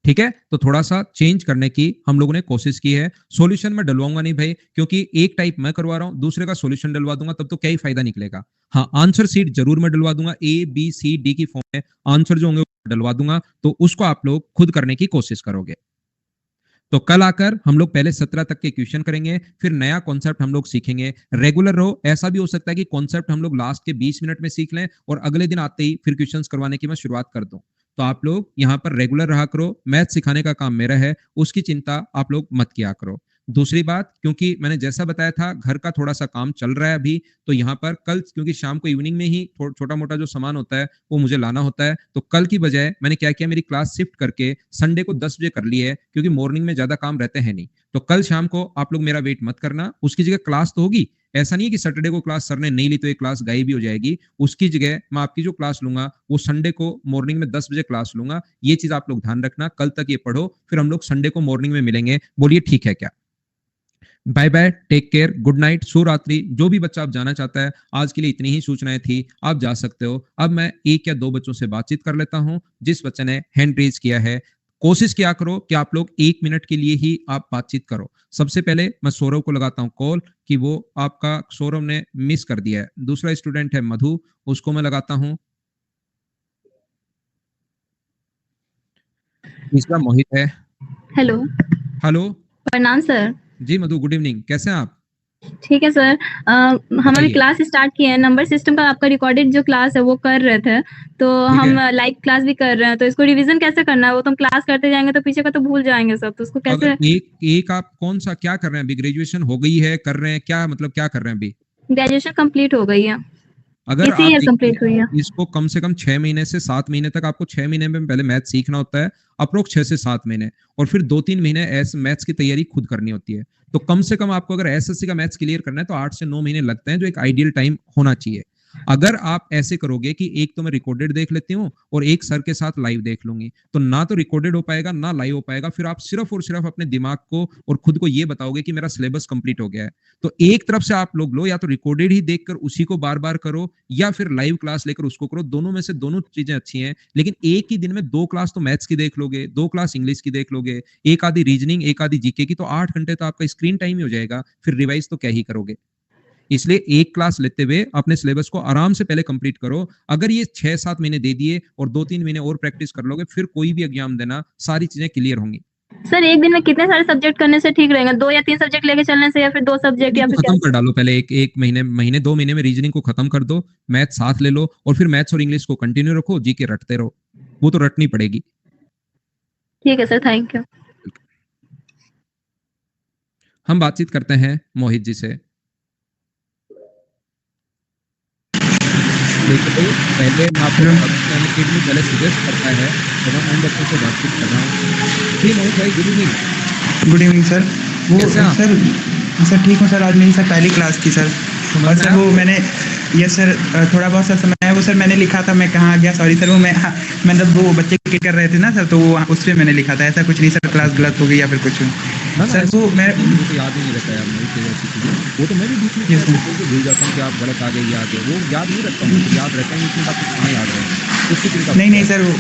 ठीक है, तो थोड़ा सा चेंज करने की हम लोगों ने कोशिश की है। सॉल्यूशन में डलवाऊंगा नहीं भाई, क्योंकि एक टाइप मैं करवा रहा हूं, दूसरे का सॉल्यूशन डलवा दूंगा तब तो क्या ही फायदा निकलेगा। हाँ, आंसर सीट जरूर मैं डलवा दूंगा, A B C D की फॉर्म में आंसर जो होंगे डलवा दूंगा, तो उसको आप लोग खुद करने की कोशिश करोगे। तो कल आकर हम लोग पहले 17 तक के क्वेश्चन करेंगे, फिर नया कॉन्सेप्ट हम लोग सीखेंगे। रेगुलर रहो, ऐसा भी हो सकता है कि कॉन्सेप्ट हम लोग लास्ट के 20 मिनट में सीख लें, और अगले दिन आते ही फिर क्वेश्चंस करवाने की मैं शुरुआत कर दूं। तो आप लोग यहाँ पर रेगुलर रहा करो, मैथ सिखाने का काम मेरा है, उसकी चिंता आप लोग मत किया करो। दूसरी बात, क्योंकि मैंने जैसा बताया था घर का थोड़ा सा काम चल रहा है अभी, तो यहाँ पर कल क्योंकि शाम को इवनिंग में ही छोटा मोटा जो सामान होता है वो मुझे लाना होता है, तो कल की बजाय मैंने क्या किया, मेरी क्लास शिफ्ट करके संडे को 10 बजे कर ली है, क्योंकि मॉर्निंग में ज्यादा काम रहते हैं नहीं। तो कल शाम को आप लोग मेरा वेट मत करना, उसकी जगह क्लास तो होगी। ऐसा नहीं है कि सैटरडे को क्लास सर ने नहीं ली तो एक क्लास गायब भी हो जाएगी। उसकी जगह मैं आपकी जो क्लास लूंगा वो संडे को मॉर्निंग में 10 बजे क्लास लूंगा। ये चीज आप लोग ध्यान रखना, कल तक ये पढ़ो, फिर हम लोग संडे को मॉर्निंग में मिलेंगे। बोलिए ठीक है क्या? Bye bye, take care, good night, शुभ रात्रि। जो भी बच्चा आप जाना चाहता है, आज के लिए इतनी ही सूचनाएं थी, आप जा सकते हो। अब मैं एक या दो बच्चों से बातचीत कर लेता हूं, जिस बच्चे ने हैंड रेज किया है। कोशिश किया करो कि आप लोग 1 मिनट के लिए ही आप बातचीत करो। सबसे पहले मैं सौरव को लगाता हूं कॉल, कि वो आपका सौरव ने मिस कर दिया है। दूसरा स्टूडेंट है मधु, उसको मैं लगाता हूं। तीसरा मोहित है। हेलो। हेलो। प्रणाम सर। जी मधु, गुड इवनिंग, कैसे हैं आप? ठीक है सर। हम अभी बताइए। क्लास स्टार्ट किए हैं, नंबर सिस्टम का आपका रिकॉर्डेड जो क्लास है वो कर रहे थे, तो ठीक हम है। लाइव क्लास भी कर रहे हैं, तो इसको रिवीजन कैसे करना है? वो तो हम क्लास करते जाएंगे तो पीछे का तो भूल जाएंगे सब, तो उसको अगर कैसे? एक एक आप कौन सा क्या कर रहे हैं अभी? ग्रेजुएशन हो गई है, कर रहे हैं क्या, मतलब क्या कर रहे हैं अभी? ग्रेजुएशन कंप्लीट हो गई है। अगर इसी आप ईयर कंप्लीट हुई है। इसको कम से कम 6 महीने से 7 महीने तक, आपको 6 महीने में पहले मैथ सीखना होता है, अप्रोक्स 6 से 7 महीने, और फिर 2-3 महीने ऐसे मैथ्स की तैयारी खुद करनी होती है। तो कम से कम आपको अगर एसएससी का मैथ्स क्लियर करना है तो 8 से 9 महीने लगते हैं, जो एक आइडियल टाइम होना चाहिए। अगर आप ऐसे करोगे कि एक तो मैं रिकॉर्डेड देख लेती हूँ और एक सर के साथ लाइव देख लूंगी, तो ना तो रिकॉर्डेड हो पाएगा ना लाइव हो पाएगा। फिर आप सिर्फ और सिर्फ अपने दिमाग को और खुद को ये बताओगे कि मेरा सिलेबस कंप्लीट हो गया है। तो एक तरफ से आप लोग लो, या तो रिकॉर्डेड ही देखकर उसी को बार बार करो, या फिर लाइव क्लास लेकर उसको करो। दोनों में से दोनों चीजें अच्छी हैं, लेकिन एक ही दिन में 2 क्लास तो मैथ्स की देख लोगे, 2 क्लास इंग्लिश की देख लोगे, एक आधी रीजनिंग, एक आधी जीके की, तो 8 घंटे तो आपका स्क्रीन टाइम ही हो जाएगा। फिर रिवाइज तो क्या ही करोगे। इसलिए एक क्लास लेते हुए अपने सिलेबस को आराम से पहले कंप्लीट करो। अगर ये 6-7 महीने दे दिए और 2-3 महीने और प्रैक्टिस कर लोगे, फिर कोई भी एग्जाम देना, सारी चीजें क्लियर होंगी। सर एक दिन में कितने सारे सब्जेक्ट करने से ठीक रहेगा? 2 या 3 सब्जेक्ट लेके चलने से, या फिर 2 सब्जेक्ट, या रीजनिंग फिर को क्या? खत्म कर डालो पहले, एक महीने 2 महीने में रीजनिंग को खत्म कर दो, मैथ साथ ले लो, और फिर मैथ्स और इंग्लिश को कंटिन्यू रखो, जीके रटते रहो, वो तो रटनी पड़ेगी। ठीक है सर, थैंक यू। हम बातचीत करते हैं मोहित जी से। देखिए, पहले मैं आपको पहले सजेस्ट करता है तो मैं उन बच्चों से बातचीत कर रहा हूँ। जी मोहित भाई, good evening. Good evening sir. वो कैसे आप? सर ठीक हूँ सर। आज मेरी सर पहली क्लास थी सर। और सर वो मैंने यस सर थोड़ा बहुत सर समय है वो सर मैंने लिखा था, मैं कहाँ गया सॉरी सर। वो मतलब वो बच्चे क्लिक कर रहे थे ना सर, तो वो उस पर मैंने लिखा था। ऐसा कुछ नहीं सर, क्लास गलत हो गई या फिर कुछ सर। वो मैं तो याद ही नहीं रहता यार मोहित जी, ऐसी चीजें वो तो मैं भी बीच में Yes, sir. ऐसे भूल जाता हूँ कि आप गलत आ गए, याद है वो याद नहीं रखता हूँ, याद रहता है लेकिन आपको कहाँ याद रहे उसकी चिंता नहीं सर वो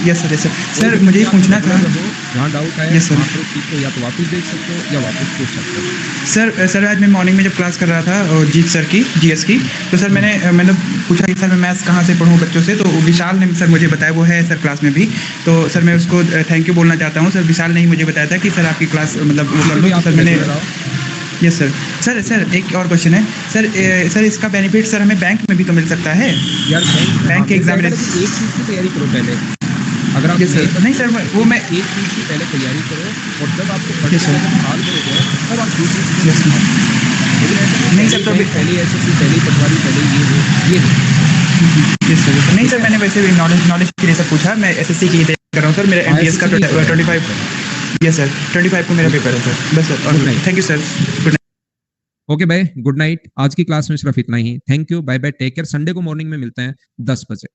यस सर सर मुझे ये पूछना था। जहाँ डाउट है Yes, sir. वहाँ पर उस चीज को या तो वापस देख सकते हो या वापस पूछ सकते हो। सर आज मैं मॉर्निंग में जब क्लास कर रहा था जीत सर की जीएस की, तो सर मैंने पूछा कि सर मैं मैथ्स कहाँ से पढ़ूँ बच्चों से, तो विशाल ने सर मुझे बताया, वो है सर क्लास में भी। तो सर मैं उसको थैंक यू बोलना चाहता हूँ। सर विशाल ने ही मुझे बताया था कि सर आपकी क्लास मतलब वो कर लो, तो सर मैंने यस सर एक और क्वेश्चन है सर इसका बेनिफिट सर हमें बैंक में भी तो मिल सकता है यार बैंक के एग्जाम में। एक चीज की तैयारी करो पहले, अगर आप यस सर नहीं सर वो मैं एक चीज की पहले तैयारी करो, और जब आपको Yes, sir. साल करोगे तब आप दूसरी चीज Yes, sir. नहीं सर, तो अभी- पहले एसएससी, पहले पटवारी, पहले ये यस सर नहीं सर मैंने वैसे भी नॉलेज के लिए सर पूछा। मैं एसएससी की तैयारी कर रहा हूँ सर। मेरा एमटीएस का 25 यस सर 25 को मेरा पेपर है सर। बस सर और thank you sir. Good okay bye, good night. आज की क्लास में सिर्फ इतना ही। Thank you, bye bye, take care. Sunday को मॉर्निंग में मिलते हैं 10 बजे।